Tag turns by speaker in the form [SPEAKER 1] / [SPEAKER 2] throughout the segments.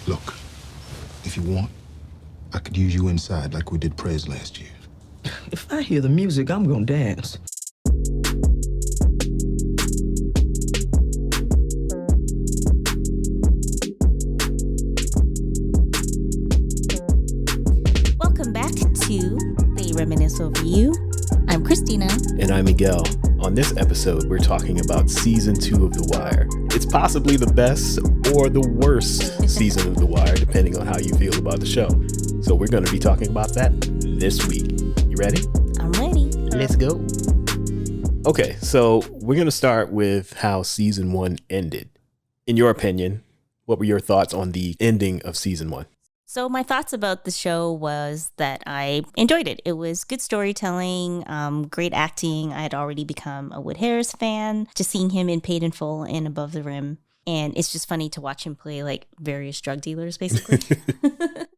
[SPEAKER 1] Look, if you want, I could use you inside like we did Prez last year.
[SPEAKER 2] If I hear the music, I'm gonna dance.
[SPEAKER 3] Welcome back to the Reminisce Review. I'm Christina.
[SPEAKER 4] And I'm Miguel. On this episode, we're talking about Season 2 of The Wire. It's possibly the best or the worst season of The Wire, depending on how you feel about the show. So we're going to be talking about that this week. You ready?
[SPEAKER 3] I'm ready.
[SPEAKER 4] Let's go. Okay, so we're going to start with how Season 1 ended. In your opinion, what were your thoughts on the ending of Season 1?
[SPEAKER 3] So my thoughts about the show was that I enjoyed it. It was good storytelling, great acting. I had already become a Wood Harris fan, just seeing him in Paid in Full and Above the Rim. And it's just funny to watch him play like various drug dealers, basically.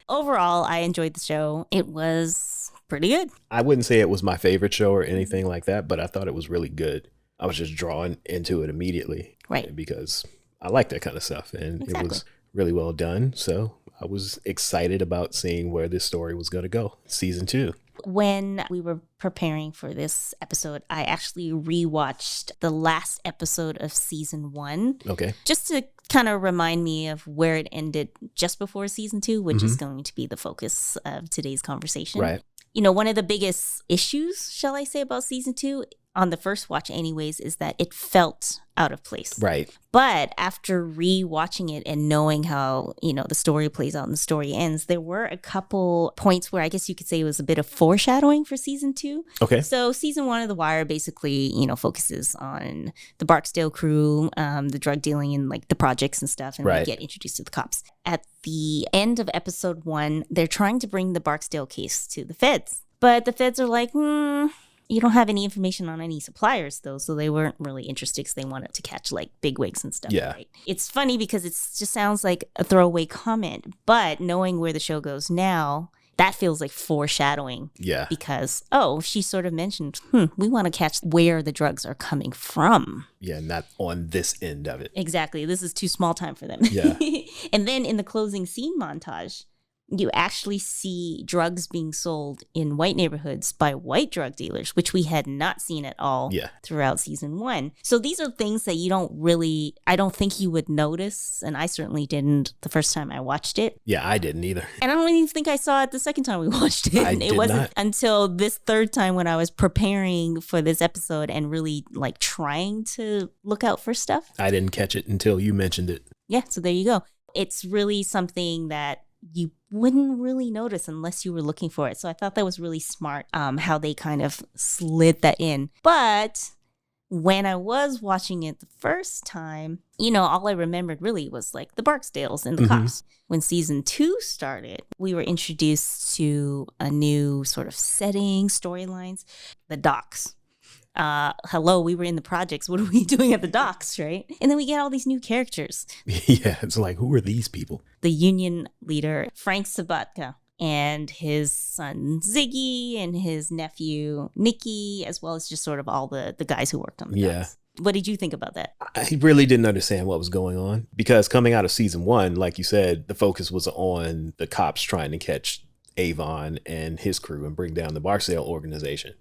[SPEAKER 3] Overall, I enjoyed the show. It was pretty good.
[SPEAKER 4] I wouldn't say it was my favorite show or anything like that, but I thought it was really good. I was just drawn into it immediately.
[SPEAKER 3] Right.
[SPEAKER 4] Because I like that kind of stuff. And It was really well done. So I was excited about seeing where this story was going to go. Season 2.
[SPEAKER 3] When we were preparing for this episode, I actually rewatched the last episode of Season 1.
[SPEAKER 4] Okay.
[SPEAKER 3] Just to kind of remind me of where it ended just before Season 2, which is going to be the focus of today's conversation.
[SPEAKER 4] Right.
[SPEAKER 3] You know, one of the biggest issues, shall I say, about Season 2, on the first watch anyways, is that it felt out of place.
[SPEAKER 4] Right.
[SPEAKER 3] But after re-watching it and knowing how, you know, the story plays out and the story ends, there were a couple points where I guess you could say it was a bit of foreshadowing for Season 2.
[SPEAKER 4] Okay.
[SPEAKER 3] So Season 1 of The Wire basically, you know, focuses on the Barksdale crew, the drug dealing and like the projects and stuff, and
[SPEAKER 4] Right.
[SPEAKER 3] we get introduced to the cops. At the end of episode 1, they're trying to bring the Barksdale case to the feds. But the feds are like, you don't have any information on any suppliers, though, so they weren't really interested because they wanted to catch, like, bigwigs and stuff.
[SPEAKER 4] Yeah.
[SPEAKER 3] Right? It's funny because it just sounds like a throwaway comment, but knowing where the show goes now, that feels like foreshadowing.
[SPEAKER 4] Yeah.
[SPEAKER 3] Because, she sort of mentioned, we want to catch where the drugs are coming from.
[SPEAKER 4] Yeah, not on this end of it.
[SPEAKER 3] Exactly. This is too small time for them.
[SPEAKER 4] Yeah.
[SPEAKER 3] And then in the closing scene montage, you actually see drugs being sold in white neighborhoods by white drug dealers, which we had not seen at all throughout Season 1. So these are things that I don't think you would notice, and I certainly didn't the first time I watched it.
[SPEAKER 4] Yeah, I didn't either.
[SPEAKER 3] And I don't even think I saw it the second time we watched it.
[SPEAKER 4] It
[SPEAKER 3] wasn't until this third time when I was preparing for this episode and really like trying to look out for stuff.
[SPEAKER 4] I didn't catch it until you mentioned it.
[SPEAKER 3] Yeah, so there you go. It's really something that you wouldn't really notice unless you were looking for it. So I thought that was really smart, how they kind of slid that in. But when I was watching it the first time, you know, all I remembered really was like the Barksdales and the cops. When Season 2 started, we were introduced to a new sort of setting, storylines, the docks. Hello, we were in the projects. What are we doing at the docks, right? And then we get all these new characters.
[SPEAKER 4] Yeah, it's like, who are these people?
[SPEAKER 3] The union leader, Frank Sabatka, and his son, Ziggy, and his nephew, Nicki, as well as just sort of all the guys who worked on the docks. What did you think about that?
[SPEAKER 4] I really didn't understand what was going on because coming out of Season 1, like you said, the focus was on the cops trying to catch Avon and his crew and bring down the Barksdale organization.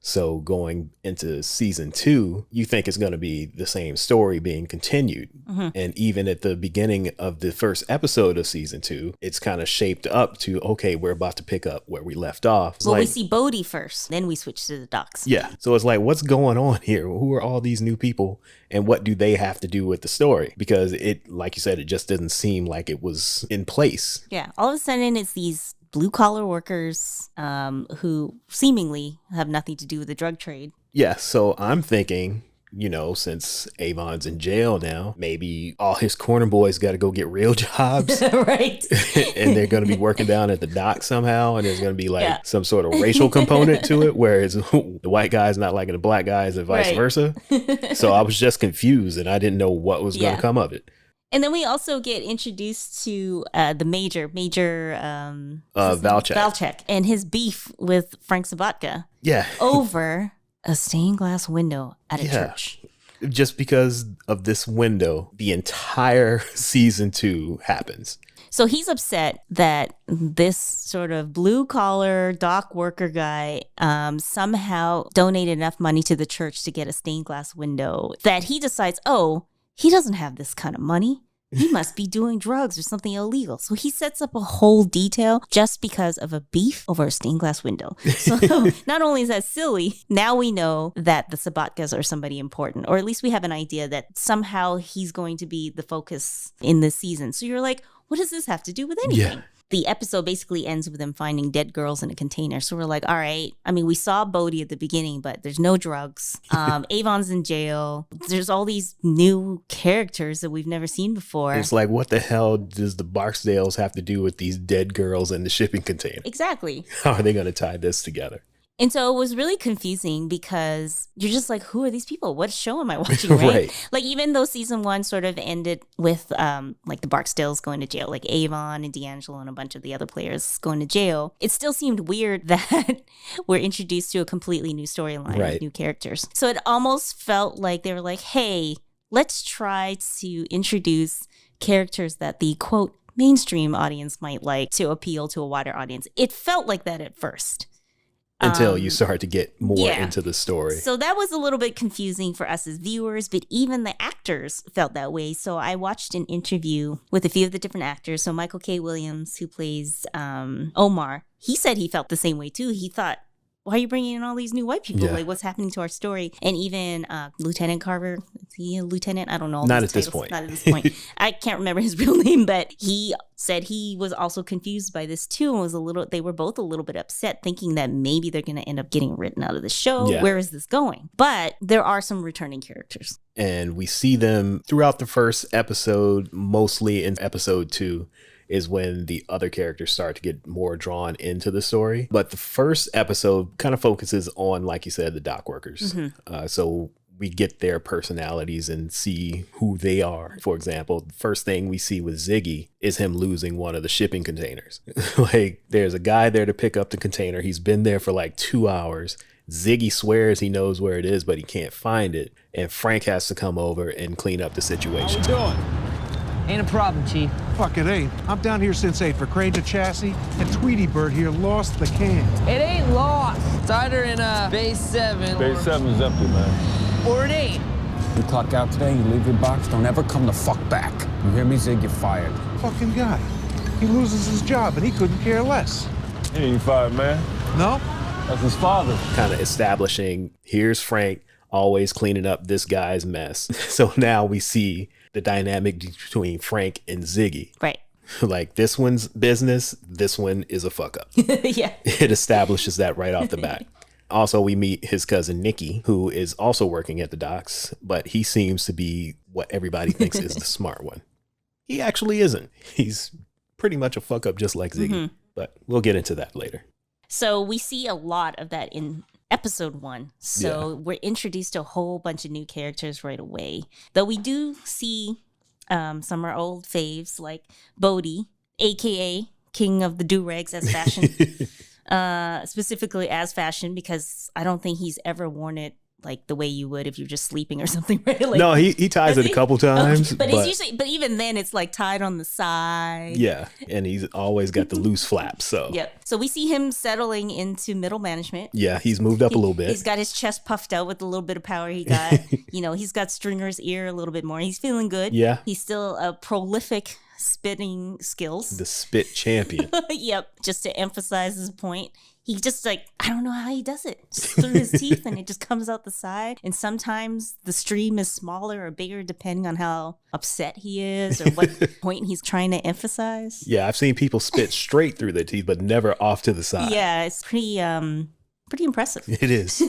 [SPEAKER 4] So going into Season 2, you think it's going to be the same story being continued. And even at the beginning of the first episode of Season 2, it's kind of shaped up to, okay, we're about to pick up where we left off.
[SPEAKER 3] Well, we see Bodhi first, then we switch to the docks.
[SPEAKER 4] Yeah. So it's like, what's going on here? Who are all these new people and what do they have to do with the story? Because it, like you said, it just doesn't seem like it was in place.
[SPEAKER 3] Yeah. All of a sudden, it's these blue-collar workers who seemingly have nothing to do with the drug trade.
[SPEAKER 4] Yeah, so I'm thinking, you know, since Avon's in jail now, maybe all his corner boys got to go get real jobs.
[SPEAKER 3] Right.
[SPEAKER 4] And they're going to be working down at the dock somehow. And there's going to be like some sort of racial component to it, where it's the white guy's not liking the black guys and vice versa. So I was just confused and I didn't know what was going to come of it.
[SPEAKER 3] And then we also get introduced to the Major
[SPEAKER 4] Valchek
[SPEAKER 3] and his beef with Frank Sabatka.
[SPEAKER 4] Yeah.
[SPEAKER 3] Over a stained glass window at a church.
[SPEAKER 4] Just because of this window, the entire season 2 happens.
[SPEAKER 3] So he's upset that this sort of blue collar dock worker guy somehow donated enough money to the church to get a stained glass window that he decides, oh, he doesn't have this kind of money. He must be doing drugs or something illegal. So he sets up a whole detail just because of a beef over a stained glass window. So not only is that silly, now we know that the Sabatkas are somebody important, or at least we have an idea that somehow he's going to be the focus in this season. So you're like, what does this have to do with anything?
[SPEAKER 4] Yeah.
[SPEAKER 3] The episode basically ends with them finding dead girls in a container. So we're like, all right. I mean, we saw Bodhi at the beginning, but there's no drugs. Avon's in jail. There's all these new characters that we've never seen before.
[SPEAKER 4] It's like, what the hell does the Barksdales have to do with these dead girls in the shipping container?
[SPEAKER 3] Exactly.
[SPEAKER 4] How are they going to tie this together?
[SPEAKER 3] And so it was really confusing because you're just like, who are these people? What show am I watching, right?
[SPEAKER 4] Right.
[SPEAKER 3] Like, even though season 1 sort of ended with like the Barksdales going to jail, like Avon and D'Angelo and a bunch of the other players going to jail, it still seemed weird that we're introduced to a completely new storyline with new characters. So it almost felt like they were like, hey, let's try to introduce characters that the, quote, mainstream audience might like to appeal to a wider audience. It felt like that at first.
[SPEAKER 4] Until you start to get more into the story.
[SPEAKER 3] So that was a little bit confusing for us as viewers, but even the actors felt that way. So I watched an interview with a few of the different actors. So Michael K. Williams, who plays Omar, he said he felt the same way too. He thought, why are you bringing in all these new white people?
[SPEAKER 4] Yeah.
[SPEAKER 3] Like, what's happening to our story? And even Lieutenant Carver, is he a lieutenant? I don't know.
[SPEAKER 4] Not at this point.
[SPEAKER 3] Not at this point. I can't remember his real name, but he said he was also confused by this too, and they were both a little bit upset, thinking that maybe they're going to end up getting written out of the show.
[SPEAKER 4] Yeah.
[SPEAKER 3] Where is this going? But there are some returning characters.
[SPEAKER 4] And we see them throughout the first episode, mostly in episode 2. Is when the other characters start to get more drawn into the story. But the first episode kind of focuses on, like you said, the dock workers.
[SPEAKER 3] Mm-hmm.
[SPEAKER 4] So we get their personalities and see who they are. For example, the first thing we see with Ziggy is him losing one of the shipping containers. Like, there's a guy there to pick up the container. He's been there for like 2 hours. Ziggy swears he knows where it is, but he can't find it. And Frank has to come over and clean up the situation.
[SPEAKER 5] How we doing?
[SPEAKER 6] Ain't a problem, Chief.
[SPEAKER 5] Fuck it ain't. I'm down here since 8 for Cranger Chassis, and Tweety Bird here lost the can.
[SPEAKER 6] It ain't lost. It's either in Bay 7
[SPEAKER 7] Bay 7's empty, man.
[SPEAKER 6] or it ain't.
[SPEAKER 8] You clock out today, you leave your box, don't ever come the fuck back. You hear me, Zig? You're fired.
[SPEAKER 5] Fucking guy. He loses his job, and he couldn't care less.
[SPEAKER 7] He ain't fired, man.
[SPEAKER 5] No?
[SPEAKER 7] That's his father.
[SPEAKER 4] Kind of establishing, here's Frank always cleaning up this guy's mess. So now we see the dynamic between Frank and Ziggy.
[SPEAKER 3] Right.
[SPEAKER 4] Like, this one's business, this one is a fuck up.
[SPEAKER 3] Yeah.
[SPEAKER 4] It establishes that right off the bat. Also, we meet his cousin Nicki, who is also working at the docks, but he seems to be what everybody thinks is the smart one. He actually isn't. He's pretty much a fuck up just like Ziggy,
[SPEAKER 3] Mm-hmm.
[SPEAKER 4] but we'll get into that later.
[SPEAKER 3] So we see a lot of that in episode 1. So we're introduced to a whole bunch of new characters right away. Though we do see some of our old faves like Bodhi, aka King of the Do-Rags as fashion. Specifically as fashion, because I don't think he's ever worn it like the way you would if you're just sleeping or something, right? Like,
[SPEAKER 4] No, he ties it a couple times.
[SPEAKER 3] but it's usually, but even then it's like tied on the side.
[SPEAKER 4] Yeah, and he's always got the loose flaps. So
[SPEAKER 3] Yep. So we see him settling into middle management.
[SPEAKER 4] yeah, he's moved up a little bit.
[SPEAKER 3] He's got his chest puffed out with a little bit of power he got. He's got Stringer's ear a little bit more. He's feeling good.
[SPEAKER 4] Yeah.
[SPEAKER 3] He's still a prolific spitting skills.
[SPEAKER 4] The spit champion.
[SPEAKER 3] Yep. Just to emphasize his point. He just I don't know how he does it. Just through his teeth and it just comes out the side. And sometimes the stream is smaller or bigger depending on how upset he is or what point he's trying to emphasize.
[SPEAKER 4] Yeah, I've seen people spit straight through their teeth, but never off to the side.
[SPEAKER 3] Yeah, it's pretty impressive.
[SPEAKER 4] It is.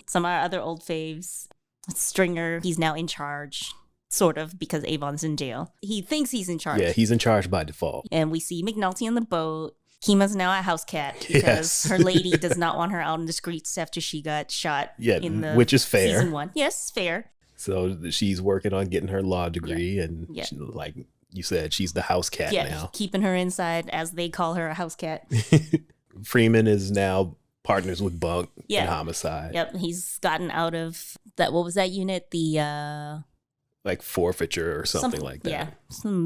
[SPEAKER 3] Some of our other old faves. Stringer, he's now in charge. Sort of, because Avon's in jail. He thinks he's in charge.
[SPEAKER 4] Yeah, he's in charge by default.
[SPEAKER 3] And we see McNulty on the boat. Kima's now a house cat because
[SPEAKER 4] Yes.
[SPEAKER 3] her lady does not want her out in the streets after she got shot.
[SPEAKER 4] Yeah,
[SPEAKER 3] in the
[SPEAKER 4] which is fair.
[SPEAKER 3] Season 1. Yes, fair.
[SPEAKER 4] So she's working on getting her law degree, and
[SPEAKER 3] Yeah.
[SPEAKER 4] she, like you said, she's the house cat
[SPEAKER 3] Yeah,
[SPEAKER 4] now.
[SPEAKER 3] keeping her inside, as they call her, a house cat.
[SPEAKER 4] Freeman is now partners with Bunk
[SPEAKER 3] Yeah.
[SPEAKER 4] in homicide.
[SPEAKER 3] Yep, he's gotten out of what was that unit? The
[SPEAKER 4] like forfeiture or something like that.
[SPEAKER 3] Yeah,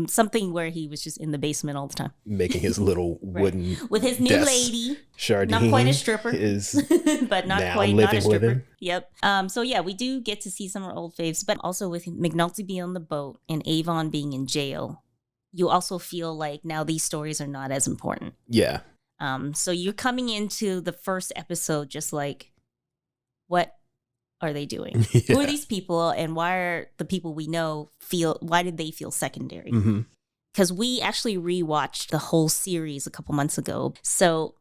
[SPEAKER 3] something where he was just in the basement all the time,
[SPEAKER 4] making his little wooden
[SPEAKER 3] with his new
[SPEAKER 4] desk.
[SPEAKER 3] lady.
[SPEAKER 4] Chardine,
[SPEAKER 3] not quite a stripper,
[SPEAKER 4] is
[SPEAKER 3] but not
[SPEAKER 4] now
[SPEAKER 3] quite
[SPEAKER 4] living
[SPEAKER 3] not a
[SPEAKER 4] with
[SPEAKER 3] stripper.
[SPEAKER 4] him.
[SPEAKER 3] Yep. So yeah, we do get to see some of our old faves, but also with McNulty being on the boat and Avon being in jail, you also feel like now these stories are not as important.
[SPEAKER 4] Yeah.
[SPEAKER 3] So you're coming into the first episode just like, what are they doing?
[SPEAKER 4] Yeah.
[SPEAKER 3] Who are these people, and why are the people we know why did they feel secondary?
[SPEAKER 4] Mm-hmm.
[SPEAKER 3] Because we actually rewatched the whole series a couple months ago. So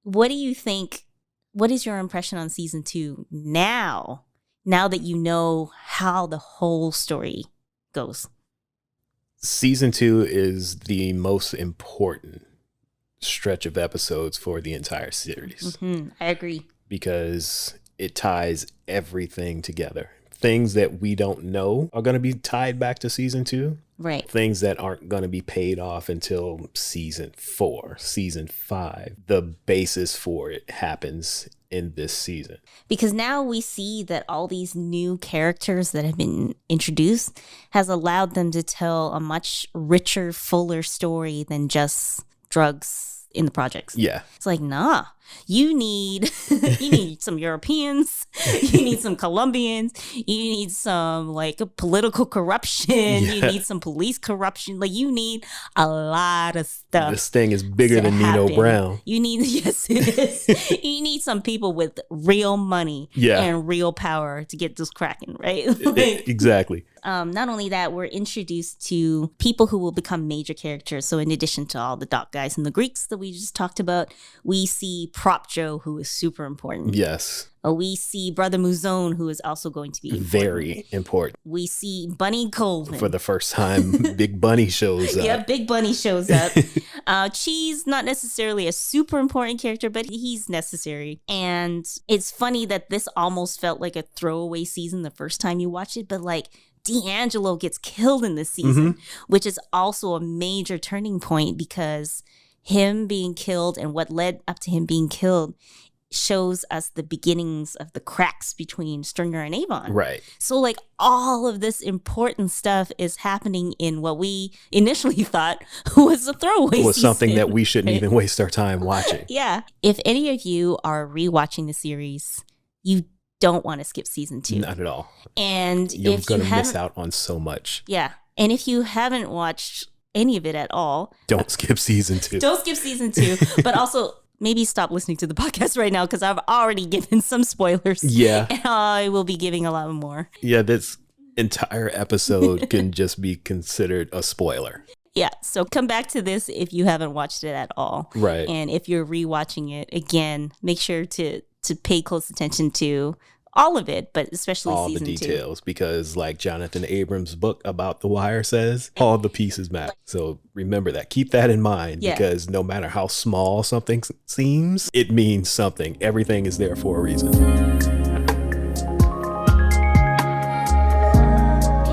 [SPEAKER 3] what do you think, what is your impression on season 2 now that you know how the whole story goes?
[SPEAKER 4] Season 2 is the most important stretch of episodes for the entire series.
[SPEAKER 3] Mm-hmm. I agree.
[SPEAKER 4] Because it ties everything together. Things that we don't know are going to be tied back to season 2.
[SPEAKER 3] Right.
[SPEAKER 4] Things that aren't going to be paid off until season 4, season 5. The basis for it happens in this season.
[SPEAKER 3] Because now we see that all these new characters that have been introduced has allowed them to tell a much richer, fuller story than just drugs in the projects.
[SPEAKER 4] Yeah.
[SPEAKER 3] It's like, nah, you need some Europeans, you need some Colombians, you need some like political corruption, you need some police corruption, like you need a lot of stuff.
[SPEAKER 4] This thing is bigger than Nino Brown.
[SPEAKER 3] You need, yes, it is. You need some people with real money and real power to get this cracking, right?
[SPEAKER 4] Exactly.
[SPEAKER 3] Not only that, we're introduced to people who will become major characters. So in addition to all the doc guys and the Greeks that we just talked about, we see Prop Joe, who is super important.
[SPEAKER 4] Yes.
[SPEAKER 3] We see Brother Muzon, who is also going to be important.
[SPEAKER 4] Very important.
[SPEAKER 3] We see Bunny Colvin.
[SPEAKER 4] For the first time, Big Bunny shows up.
[SPEAKER 3] Yeah, Big Bunny shows up. Cheese, not necessarily a super important character, but he's necessary. And it's funny that this almost felt like a throwaway season the first time you watch it, but like D'Angelo gets killed in this season, which is also a major turning point because him being killed and what led up to him being killed shows us the beginnings of the cracks between Stringer and Avon.
[SPEAKER 4] Right.
[SPEAKER 3] So like all of this important stuff is happening in what we initially thought was a throwaway season.
[SPEAKER 4] It was something that we shouldn't even waste our time watching.
[SPEAKER 3] Yeah. If any of you are rewatching the series, you don't want to skip season 2.
[SPEAKER 4] Not at all.
[SPEAKER 3] And
[SPEAKER 4] you're
[SPEAKER 3] if
[SPEAKER 4] going
[SPEAKER 3] you
[SPEAKER 4] to miss out on so much.
[SPEAKER 3] Yeah. And if you haven't watched any of it at all,
[SPEAKER 4] don't skip season 2.
[SPEAKER 3] Don't skip season 2. But also maybe stop listening to the podcast right now because I've already given some spoilers.
[SPEAKER 4] Yeah.
[SPEAKER 3] And I will be giving a lot more.
[SPEAKER 4] Yeah, this entire episode can just be considered a spoiler.
[SPEAKER 3] Yeah, so come back to this if you haven't watched it at all.
[SPEAKER 4] Right.
[SPEAKER 3] And if you're rewatching it, again, make sure to pay close attention to all of it, but especially
[SPEAKER 4] all
[SPEAKER 3] season
[SPEAKER 4] the
[SPEAKER 3] 2.
[SPEAKER 4] details, because like Jonathan Abrams' book about The Wire says, all the pieces matter. So remember that. Keep that in mind, because no matter how small something seems, it means something. Everything is there for a reason.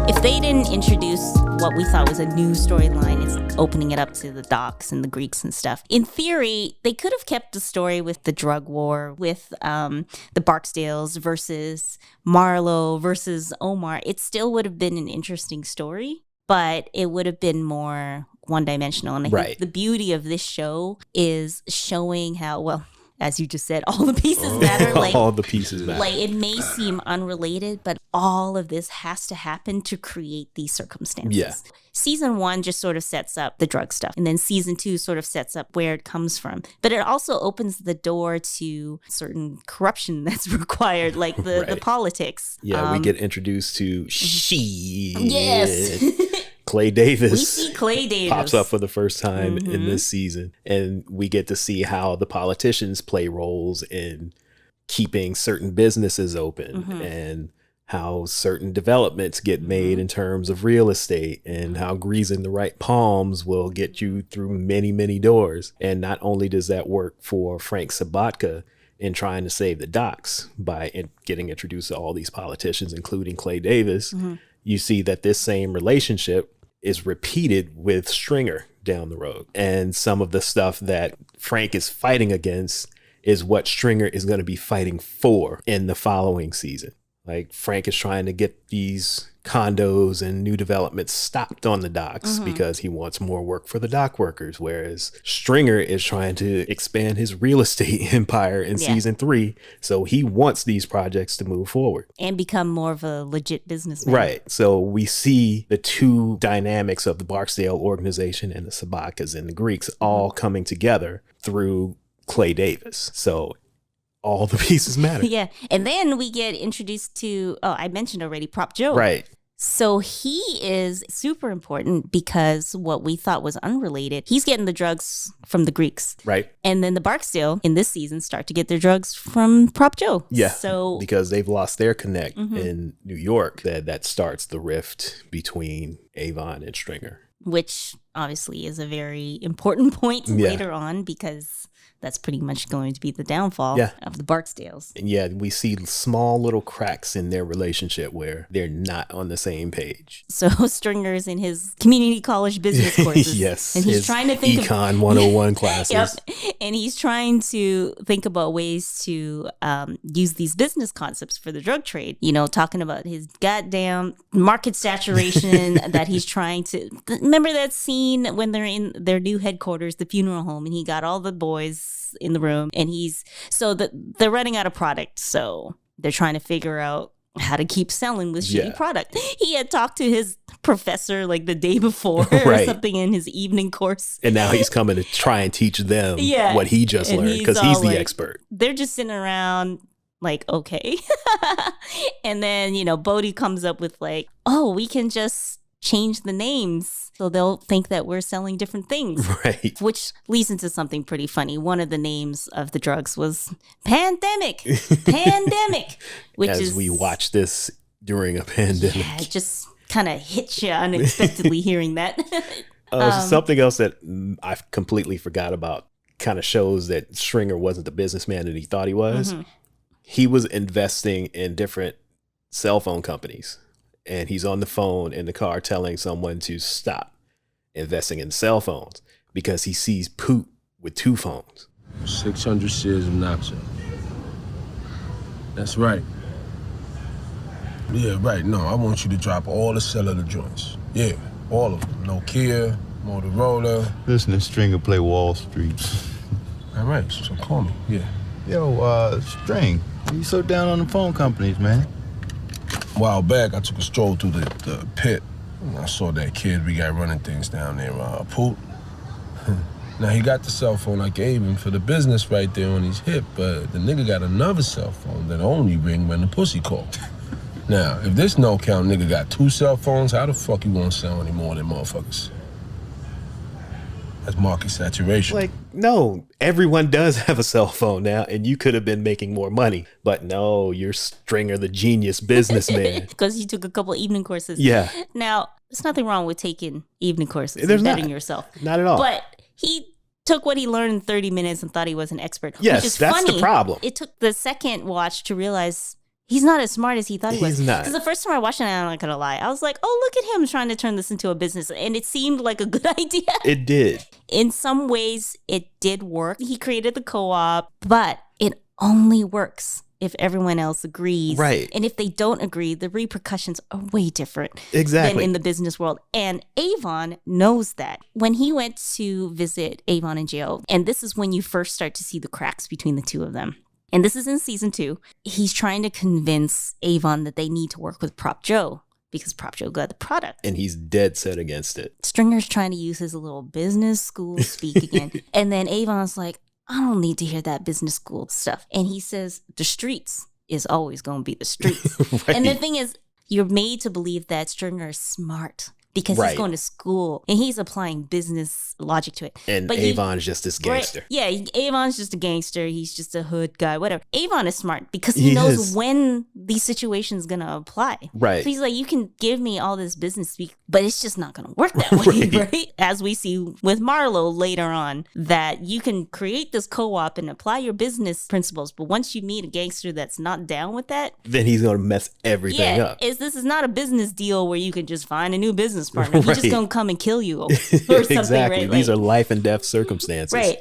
[SPEAKER 3] If they didn't introduce what we thought was a new storyline, it's opening it up to the docs and the Greeks and stuff. In theory, they could have kept the story with the drug war, with the Barksdales versus Marlowe versus Omar. It still would have been an interesting story, but it would have been more one-dimensional. And I think the beauty of this show is showing how, well, as you just said, all the pieces matter. Like,
[SPEAKER 4] all the pieces matter.
[SPEAKER 3] Like, it may seem unrelated, but all of this has to happen to create these circumstances.
[SPEAKER 4] Yeah.
[SPEAKER 3] Season 1 just sort of sets up the drug stuff. And then season 2 sort of sets up where it comes from. But it also opens the door to certain corruption that's required, like the politics.
[SPEAKER 4] Yeah, we get introduced to she.
[SPEAKER 3] Yes.
[SPEAKER 4] Clay Davis.
[SPEAKER 3] We see Clay Davis.
[SPEAKER 4] Pops up for the first time in this season. And we get to see how the politicians play roles in keeping certain businesses open and how certain developments get made in terms of real estate and how greasing the right palms will get you through many, many doors. And not only does that work for Frank Sabatka in trying to save the docks by getting introduced to all these politicians, including Clay Davis, you see that this same relationship is repeated with Stringer down the road. And some of the stuff that Frank is fighting against is what Stringer is going to be fighting for in the following season. Like Frank is trying to get these condos and new developments stopped on the docks because he wants more work for the dock workers, whereas Stringer is trying to expand his real estate empire in season 3, so he wants these projects to move forward
[SPEAKER 3] and become more of a legit businessman.
[SPEAKER 4] Right. So we see the two dynamics of the Barksdale organization and the Sabakas and the Greeks all coming together through Clay Davis. So all the pieces matter.
[SPEAKER 3] Yeah. And then we get introduced to, I mentioned already, Prop Joe.
[SPEAKER 4] Right.
[SPEAKER 3] So he is super important because what we thought was unrelated, he's getting the drugs from the Greeks.
[SPEAKER 4] Right.
[SPEAKER 3] And then the Barksdale in this season start to get their drugs from Prop Joe.
[SPEAKER 4] Yeah.
[SPEAKER 3] So
[SPEAKER 4] because they've lost their connect in New York, that starts the rift between Avon and Stringer.
[SPEAKER 3] Which obviously is a very important point later on because that's pretty much going to be the downfall of the Barksdales.
[SPEAKER 4] And yeah, we see small little cracks in their relationship where they're not on the same page.
[SPEAKER 3] So Stringer's in his community college business courses.
[SPEAKER 4] Yes.
[SPEAKER 3] And he's trying to think
[SPEAKER 4] Econ 101 classes.
[SPEAKER 3] Yep. And he's trying to think about ways to use these business concepts for the drug trade. You know, talking about his goddamn market saturation that he's trying to... Remember that scene when they're in their new headquarters, the funeral home, and he got all the boys in the room and they're running out of product, so they're trying to figure out how to keep selling with shitty product. He had talked to his professor like the day before or something in his evening course, and
[SPEAKER 4] now he's coming to try and teach them what he just learned because he's the expert.
[SPEAKER 3] They're just sitting around like, okay. And then, you know, Bodhi comes up with like, oh, we can just change the names so they'll think that we're selling different things.
[SPEAKER 4] Right.
[SPEAKER 3] Which leads into something pretty funny. One of the names of the drugs was Pandemic. Which
[SPEAKER 4] As we watch this during a pandemic.
[SPEAKER 3] Yeah, it just kind of hits you unexpectedly hearing that.
[SPEAKER 4] Something else that I completely forgot about kind of shows that Stringer wasn't the businessman that he thought he was. He was investing in different cell phone companies. And he's on the phone in the car telling someone to stop investing in cell phones because he sees Poot with 2 phones.
[SPEAKER 9] 600 shares of Nacho. That's right. Yeah, right. No, I want you to drop all the cellular joints. Yeah, all of them. Nokia, Motorola.
[SPEAKER 10] Listen to Stringer play Wall Street.
[SPEAKER 9] All right, so call me. Yeah.
[SPEAKER 10] Yo, String, you so down on the phone companies, man?
[SPEAKER 9] A while back, I took a stroll through the pit. And I saw that kid we got running things down there, Poot. Now, he got the cell phone I gave him for the business right there on his hip, but the nigga got another cell phone that only ring when the pussy call. Now, if this no-count nigga got 2 cell phones, how the fuck you gonna sell any more than motherfuckers? That's market saturation.
[SPEAKER 4] Like, no, everyone does have a cell phone now, and you could have been making more money. But no, you're Stringer, the genius businessman.
[SPEAKER 3] Because you took a couple evening courses.
[SPEAKER 4] Yeah.
[SPEAKER 3] Now, there's nothing wrong with taking evening courses
[SPEAKER 4] There's
[SPEAKER 3] and betting
[SPEAKER 4] not.
[SPEAKER 3] yourself.
[SPEAKER 4] Not at all.
[SPEAKER 3] But he took what he learned in 30 minutes and thought he was an expert.
[SPEAKER 4] Yes,
[SPEAKER 3] which is
[SPEAKER 4] that's
[SPEAKER 3] funny.
[SPEAKER 4] the problem.
[SPEAKER 3] It took the second watch to realize he's not as smart as he thought he was.
[SPEAKER 4] He's not.
[SPEAKER 3] Because the first time I watched it, I'm not going to lie, I was like, oh, look at him trying to turn this into a business. And it seemed like a good idea.
[SPEAKER 4] It did.
[SPEAKER 3] In some ways, it did work. He created the co-op, but it only works if everyone else agrees.
[SPEAKER 4] Right.
[SPEAKER 3] And if they don't agree, the repercussions are way different
[SPEAKER 4] Exactly.
[SPEAKER 3] than in the business world. And Avon knows that. When he went to visit Avon in jail, and this is when you first start to see the cracks between the two of them. And this is in season 2. He's trying to convince Avon that they need to work with Prop Joe because Prop Joe got the product.
[SPEAKER 4] And he's dead set against it.
[SPEAKER 3] Stringer's trying to use his little business school speak again. And then Avon's like, I don't need to hear that business school stuff. And he says, the streets is always going to be the streets.
[SPEAKER 4] Right.
[SPEAKER 3] And the thing is, you're made to believe that Stringer is smart because
[SPEAKER 4] Right.
[SPEAKER 3] he's going to school and he's applying business logic to it.
[SPEAKER 4] And
[SPEAKER 3] But
[SPEAKER 4] Avon's just this gangster.
[SPEAKER 3] Yeah, Avon's just a gangster. He's just a hood guy, whatever. Avon is smart because he
[SPEAKER 4] He
[SPEAKER 3] knows
[SPEAKER 4] is.
[SPEAKER 3] when these situations going to apply.
[SPEAKER 4] Right.
[SPEAKER 3] So he's like, you can give me all this business speak, but it's just not going to work that way, right? As we see with Marlo later on, that you can create this co-op and apply your business principles, but once you meet a gangster that's not down with that,
[SPEAKER 4] Then he's going to mess everything up.
[SPEAKER 3] this is not a business deal where you can just find a new business partner. He's
[SPEAKER 4] Right.
[SPEAKER 3] just going to come and kill you or something,
[SPEAKER 4] Exactly.
[SPEAKER 3] right?
[SPEAKER 4] These
[SPEAKER 3] Like-
[SPEAKER 4] are life and death circumstances.
[SPEAKER 3] Right.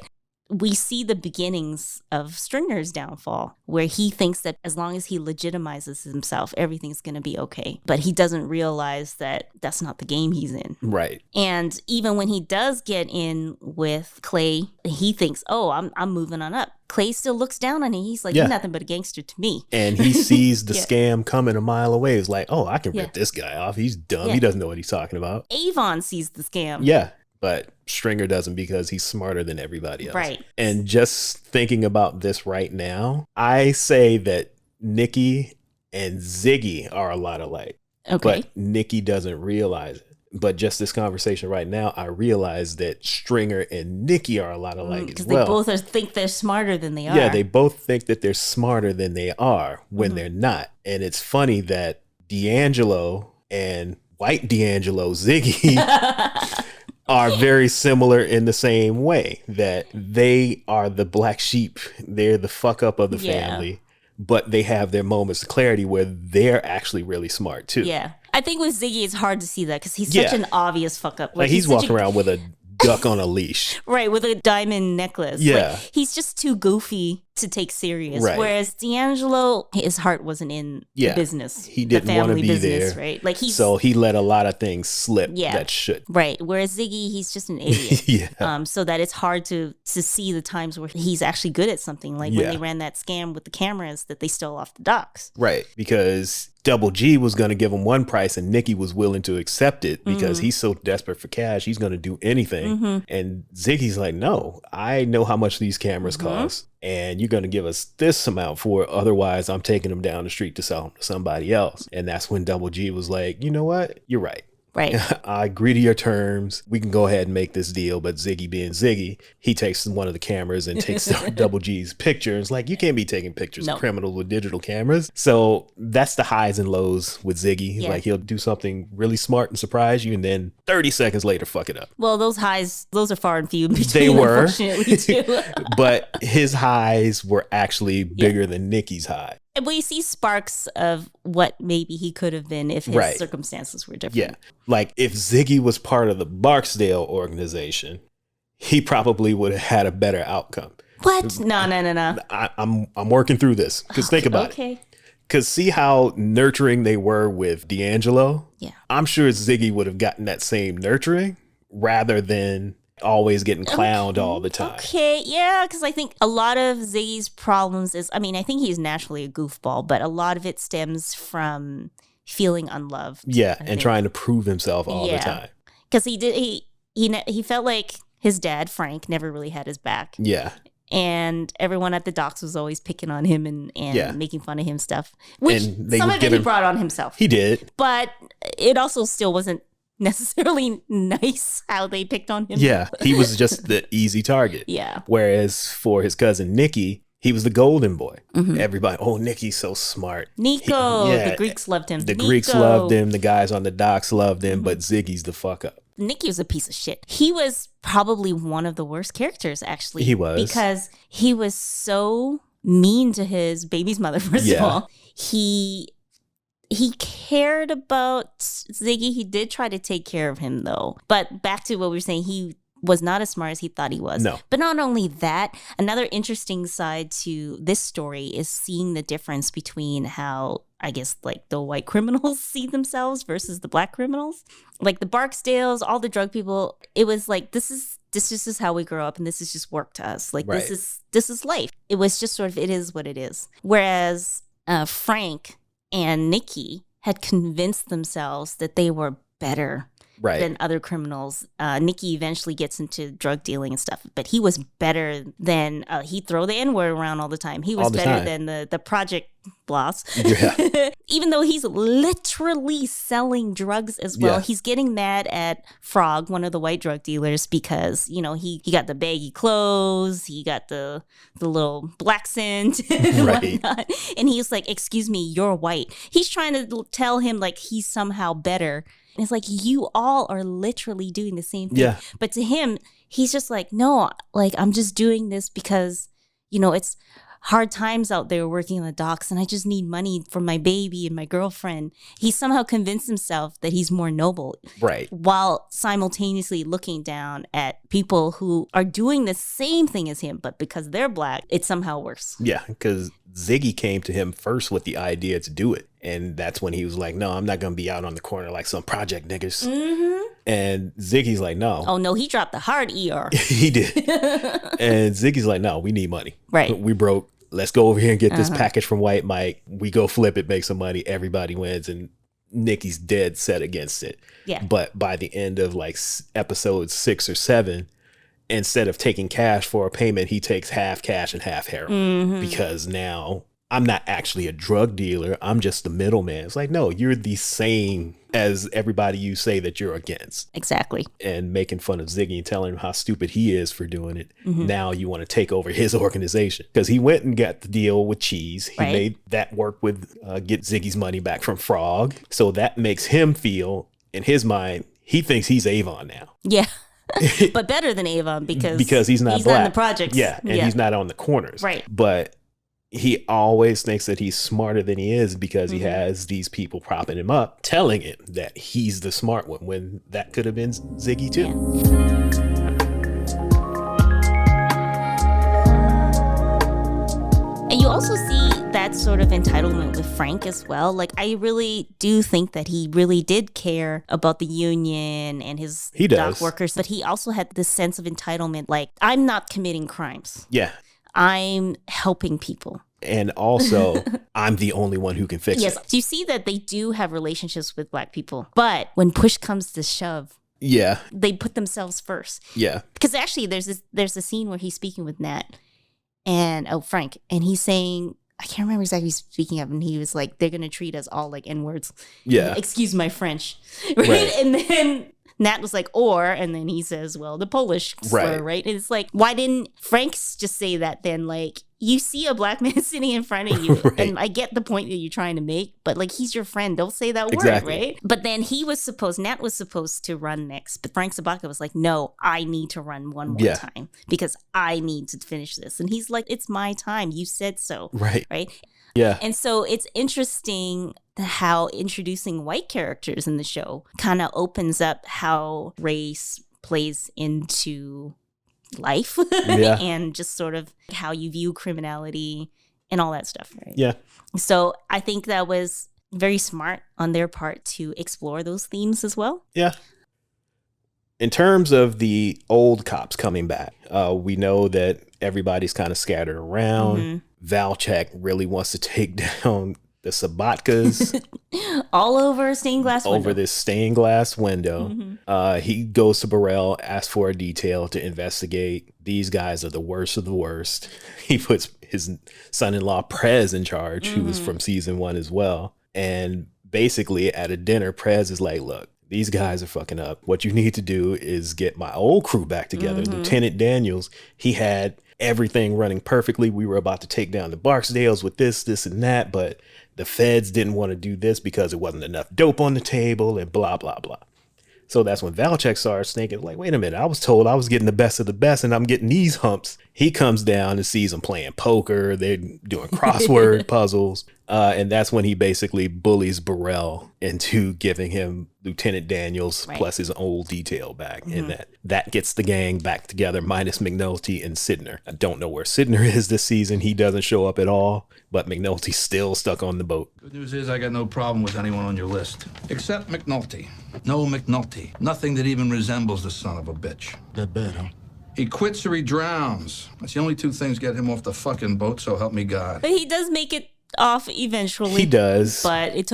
[SPEAKER 3] we see the beginnings of Stringer's downfall, where he thinks that as long as he legitimizes himself, everything's going to be okay. But he doesn't realize that that's not the game he's in.
[SPEAKER 4] Right.
[SPEAKER 3] And even when he does get in with Clay, he thinks, oh, I'm moving on up. Clay still looks down on him. He's like, you're nothing but a gangster to me.
[SPEAKER 4] And he sees the scam coming a mile away. He's like, oh, I can rip this guy off. He's dumb. He doesn't know what he's talking about.
[SPEAKER 3] Avon sees the scam.
[SPEAKER 4] Yeah. But Stringer doesn't because he's smarter than everybody else.
[SPEAKER 3] Right.
[SPEAKER 4] And just thinking about this right now, I say that Nicki and Ziggy are a lot alike.
[SPEAKER 3] Okay.
[SPEAKER 4] But Nicki doesn't realize it. But just this conversation right now, I realize that Stringer and Nicki are a lot alike as well.
[SPEAKER 3] Because they both think they're smarter than they are.
[SPEAKER 4] Yeah, they both think that they're smarter than they are when they're not. And it's funny that D'Angelo and white D'Angelo, Ziggy, are very similar in the same way, that they are the black sheep. They're the fuck up of the family, but they have their moments of clarity where they're actually really smart too.
[SPEAKER 3] Yeah. I think with Ziggy, it's hard to see that because he's such an obvious fuck up.
[SPEAKER 4] Like he's walking around with a duck on a leash.
[SPEAKER 3] Right, with a diamond necklace.
[SPEAKER 4] Yeah.
[SPEAKER 3] Like, he's just too goofy to take serious.
[SPEAKER 4] Right.
[SPEAKER 3] Whereas D'Angelo, his heart wasn't in the business.
[SPEAKER 4] He didn't want to be
[SPEAKER 3] business,
[SPEAKER 4] there.
[SPEAKER 3] Right? Like
[SPEAKER 4] so he let a lot of things slip that should.
[SPEAKER 3] Right. Whereas Ziggy, he's just an idiot. So that it's hard to see the times where he's actually good at something. Like when they ran that scam with the cameras that they stole off the docks.
[SPEAKER 4] Right. Because Double G was going to give him one price and Nicki was willing to accept it because he's so desperate for cash. He's going to do anything. And Ziggy's like, no, I know how much these cameras cost. And you're going to give us this amount for it. Otherwise, I'm taking them down the street to sell them to somebody else. And that's when Double G was like, you know what? You're right.
[SPEAKER 3] Right.
[SPEAKER 4] I agree to your terms. We can go ahead and make this deal. But Ziggy being Ziggy, he takes one of the cameras and takes Double G's picture. It's like, you can't be taking pictures of criminals with digital cameras. So that's the highs and lows with Ziggy. Like he'll do something really smart and surprise you. And then 30 seconds later, fuck it up.
[SPEAKER 3] Well, those highs, those are far and few in between.
[SPEAKER 4] They were.
[SPEAKER 3] Unfortunately, too.
[SPEAKER 4] But his highs were actually bigger than Nicki's high.
[SPEAKER 3] We see sparks of what maybe he could have been if his circumstances were different.
[SPEAKER 4] Yeah. Like if Ziggy was part of the Barksdale organization, he probably would have had a better outcome.
[SPEAKER 3] What? No.
[SPEAKER 4] I'm working through this because think about it. Because see how nurturing they were with D'Angelo?
[SPEAKER 3] Yeah.
[SPEAKER 4] I'm sure Ziggy would have gotten that same nurturing rather than always getting clowned all the time.
[SPEAKER 3] Okay, yeah, because I think a lot of Ziggy's problems is, I mean, I think he's naturally a goofball, but a lot of it stems from feeling unloved.
[SPEAKER 4] Yeah, and trying to prove himself all the time.
[SPEAKER 3] Because he felt like his dad, Frank, never really had his back.
[SPEAKER 4] Yeah.
[SPEAKER 3] And everyone at the docks was always picking on him and making fun of him stuff. Which some of it he brought on himself.
[SPEAKER 4] He did.
[SPEAKER 3] But it also still wasn't necessarily nice how they picked on him.
[SPEAKER 4] Yeah, he was just the easy target.
[SPEAKER 3] Yeah.
[SPEAKER 4] Whereas for his cousin Nicki, he was the golden boy. Everybody, oh, Nicki's so smart.
[SPEAKER 3] Nico, the Greeks loved him.
[SPEAKER 4] The Greeks loved him. The guys on the docks loved him, but Ziggy's the fuck up.
[SPEAKER 3] Nicki was a piece of shit. He was probably one of the worst characters, actually.
[SPEAKER 4] He was.
[SPEAKER 3] Because he was so mean to his baby's mother, first of all. He cared about Ziggy. He did try to take care of him, though. But back to what we were saying, he was not as smart as he thought he was.
[SPEAKER 4] No.
[SPEAKER 3] But not only that, another interesting side to this story is seeing the difference between how, I guess, like the white criminals see themselves versus the black criminals. Like the Barksdales, all the drug people, it was like, this is how we grow up and this is just work to us. Like this is life. It was just sort of, it is what it is. Whereas Frank and Nicki had convinced themselves that they were better than other criminals. Nicki eventually gets into drug dealing and stuff, but he was better than, he'd throw the N-word around all the time. He was better than the project boss. Yeah. Even though he's literally selling drugs as well. He's getting mad at Frog, one of the white drug dealers, because, you know, he got the baggy clothes, he got the little black scent and whatnot. And he's like, excuse me, you're white. He's trying to tell him like he's somehow better. And it's like, you all are literally doing the same thing. Yeah. But to him, he's just like, no, like, I'm just doing this because, you know, it's hard times out there working on the docks and I just need money for my baby and my girlfriend. He somehow convinced himself that he's more noble.
[SPEAKER 4] Right.
[SPEAKER 3] While simultaneously looking down at people who are doing the same thing as him, but because they're black, it somehow works.
[SPEAKER 4] Yeah, because Ziggy came to him first with the idea to do it. And that's when he was like, no, I'm not going to be out on the corner like some project niggas.
[SPEAKER 3] Mm-hmm.
[SPEAKER 4] And Ziggy's like, no.
[SPEAKER 3] Oh, no, he dropped the hard ER.
[SPEAKER 4] He did. And Ziggy's like, no, we need money.
[SPEAKER 3] Right.
[SPEAKER 4] We broke. Let's go over here and get this package from White Mike. We go flip it, make some money. Everybody wins. And Nicki's dead set against it.
[SPEAKER 3] Yeah.
[SPEAKER 4] But by the end of like episode 6 or 7, instead of taking cash for a payment, he takes half cash and half heroin. Because now I'm not actually a drug dealer. I'm just the middleman. It's like, no, you're the same as everybody you say that you're against.
[SPEAKER 3] Exactly.
[SPEAKER 4] And making fun of Ziggy and telling him how stupid he is for doing it. Now you want to take over his organization. Because he went and got the deal with Cheese. He made that work with get Ziggy's money back from Frog. So that makes him feel, in his mind, he thinks he's Avon now.
[SPEAKER 3] Yeah. But better than Avon because
[SPEAKER 4] he's not black.
[SPEAKER 3] Not in the projects.
[SPEAKER 4] Yeah. And he's not on the corners.
[SPEAKER 3] Right.
[SPEAKER 4] But he always thinks that he's smarter than he is because he has these people propping him up, telling him that he's the smart one, when that could have been Ziggy too.
[SPEAKER 3] And you also see that sort of entitlement with Frank as well. Like, I really do think that he really did care about the union and his dock workers, but he also had this sense of entitlement. Like, I'm not committing crimes.
[SPEAKER 4] Yeah.
[SPEAKER 3] I'm helping people.
[SPEAKER 4] And also, I'm the only one who can fix it.
[SPEAKER 3] Yes. So you see that they do have relationships with black people. But when push comes to shove, they put themselves first.
[SPEAKER 4] Yeah.
[SPEAKER 3] Because actually, there's a scene where he's speaking with Nat and Frank, and he's saying, I can't remember exactly speaking of, and he was like, they're going to treat us all like N-words.
[SPEAKER 4] Yeah.
[SPEAKER 3] Excuse my French. Right? And then Nat was like, and then he says, well, the Polish slur, right? And it's like, why didn't Frank just say that then? Like, you see a black man sitting in front of you, and I get the point that you're trying to make, but like, he's your friend. Don't say that word, right? But then Nat was supposed to run next, but Frank Sabaka was like, no, I need to run one more time because I need to finish this. And he's like, it's my time. You said so. Right.
[SPEAKER 4] Yeah.
[SPEAKER 3] And so it's interesting how introducing white characters in the show kind of opens up how race plays into life and just sort of how you view criminality and all that stuff, right?
[SPEAKER 4] Yeah.
[SPEAKER 3] So I think that was very smart on their part to explore those themes as well.
[SPEAKER 4] Yeah. In terms of the old cops coming back, we know that everybody's kind of scattered around. Valchek really wants to take down the Sabatkas.
[SPEAKER 3] All over a stained glass window.
[SPEAKER 4] Over this stained glass window. He goes to Burrell, asks for a detail to investigate. These guys are the worst of the worst. He puts his son-in-law Prez in charge, who was from season 1 as well. And basically at a dinner, Prez is like, look, these guys are fucking up. What you need to do is get my old crew back together. Lieutenant Daniels, he had everything running perfectly. We were about to take down the Barksdales with this, and that, but the feds didn't want to do this because there wasn't enough dope on the table and blah, blah, blah. So that's when Valchek starts thinking, like, wait a minute, I was told I was getting the best of the best and I'm getting these humps. He comes down and sees them playing poker. They're doing crossword puzzles. And that's when he basically bullies Burrell into giving him Lieutenant Daniels plus his old detail back. And that gets the gang back together, minus McNulty and Sidner. I don't know where Sidner is this season. He doesn't show up at all, but McNulty's still stuck on the boat.
[SPEAKER 11] Good news is I got no problem with anyone on your list. Except McNulty. No McNulty. Nothing that even resembles the son of a bitch.
[SPEAKER 1] That bad, huh?
[SPEAKER 11] He quits or he drowns. That's the only two things get him off the fucking boat, so help me God.
[SPEAKER 3] But he does make it off eventually.
[SPEAKER 4] He does.
[SPEAKER 3] But it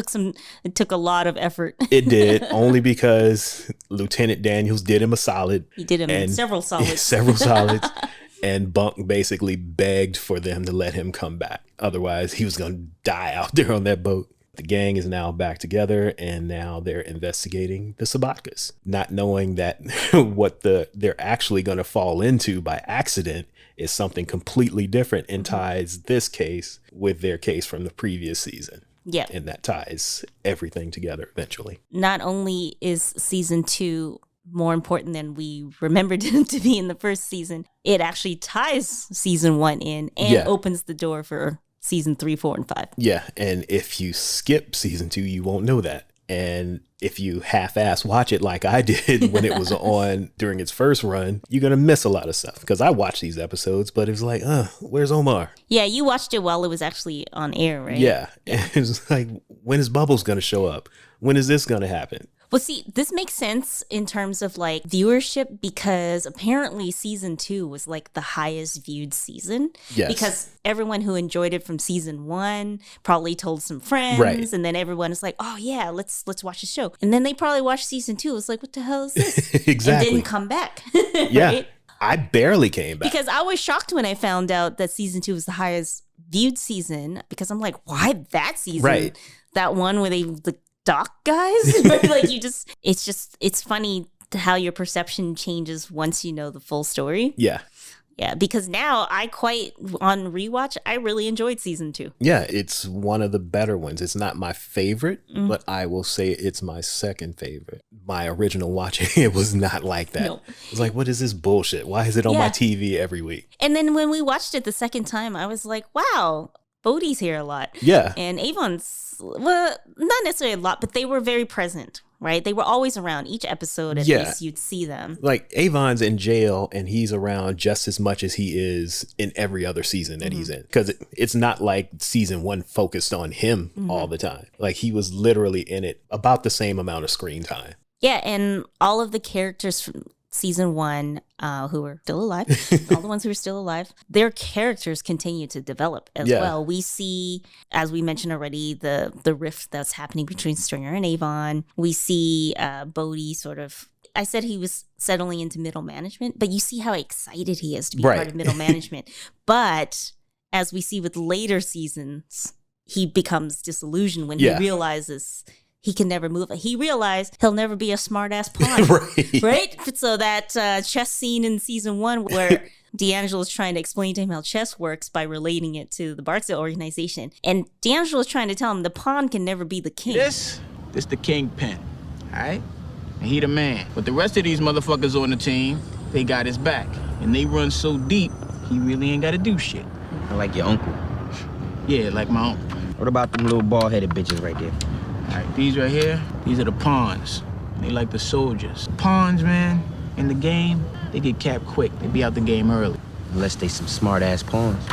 [SPEAKER 3] took a lot of effort.
[SPEAKER 4] It did, only because Lieutenant Daniels did him a solid.
[SPEAKER 3] He did him several solids.
[SPEAKER 4] Several solids. And Bunk basically begged for them to let him come back. Otherwise, he was going to die out there on that boat. The gang is now back together, and now they're investigating the Sabatkas, not knowing that what they're actually going to fall into by accident is something completely different, and ties this case with their case from the previous season.
[SPEAKER 3] Yeah.
[SPEAKER 4] And that ties everything together eventually.
[SPEAKER 3] Not only is season 2 more important than we remembered him to be in the first season, it actually ties season 1 in and opens the door for season 3, 4, and 5.
[SPEAKER 4] Yeah, and if you skip season 2, you won't know that. And if you half-ass watch it like I did when it was on during its first run, you're going to miss a lot of stuff. Because I watched these episodes, but it was like, where's Omar?
[SPEAKER 3] Yeah, you watched it while it was actually on air, right?
[SPEAKER 4] Yeah. It was like, when is Bubbles going to show up? When is this going to happen?
[SPEAKER 3] Well, see, this makes sense in terms of like viewership because apparently season 2 was like the highest viewed season.
[SPEAKER 4] Yes.
[SPEAKER 3] Because everyone who enjoyed it from season 1 probably told some friends.
[SPEAKER 4] Right.
[SPEAKER 3] And then everyone is like, oh yeah, let's watch the show. And then they probably watched season 2. It's like, what the hell is this?
[SPEAKER 4] Exactly.
[SPEAKER 3] And didn't come back.
[SPEAKER 4] Yeah.
[SPEAKER 3] Right?
[SPEAKER 4] I barely came back.
[SPEAKER 3] Because I was shocked when I found out that season 2 was the highest viewed season because I'm like, why that season?
[SPEAKER 4] Right.
[SPEAKER 3] That one where the doc guys? Like it's funny how your perception changes once you know the full story.
[SPEAKER 4] Yeah.
[SPEAKER 3] Yeah, because now on rewatch, I really enjoyed season 2.
[SPEAKER 4] Yeah, it's one of the better ones. It's not my favorite, but I will say it's my second favorite. My original watching, it was not like that.
[SPEAKER 3] Nope.
[SPEAKER 4] It was like, what is this bullshit? Why is it on my TV every week?
[SPEAKER 3] And then when we watched it the second time, I was like, wow, Bodhi's here a lot.
[SPEAKER 4] Yeah.
[SPEAKER 3] And Avon's, well, not necessarily a lot, but they were very present, right? They were always around. Each episode, at least, you'd see them.
[SPEAKER 4] Like, Avon's in jail, and he's around just as much as he is in every other season that he's in. Because it's not like season 1 focused on him all the time. Like, he was literally in it about the same amount of screen time.
[SPEAKER 3] Yeah, and all of the characters from season 1 who are still alive, all the ones who are still alive, their characters continue to develop as well. We see, as we mentioned already, the rift that's happening between Stringer and Avon. We see Bodhi sort of, I said he was settling into middle management, but you see how excited he is to be part of middle management. But as we see with later seasons, he becomes disillusioned when he realizes he can never move. He realized he'll never be a smart-ass pawn. Right? So that chess scene in season 1 where D'Angelo's trying to explain to him how chess works by relating it to the Barksdale organization. And D'Angelo's trying to tell him the pawn can never be the king.
[SPEAKER 12] This the kingpin, all right? And he the man. But the rest of these motherfuckers on the team, they got his back. And they run so deep, he really ain't got to do shit.
[SPEAKER 13] I like your uncle.
[SPEAKER 12] Yeah, like my uncle.
[SPEAKER 13] What about them little bald-headed bitches right there?
[SPEAKER 12] All right, these right here, these are the pawns. They like the soldiers. Pawns, man, in the game, they get capped quick. They be out the game early.
[SPEAKER 13] Unless they some smart-ass pawns.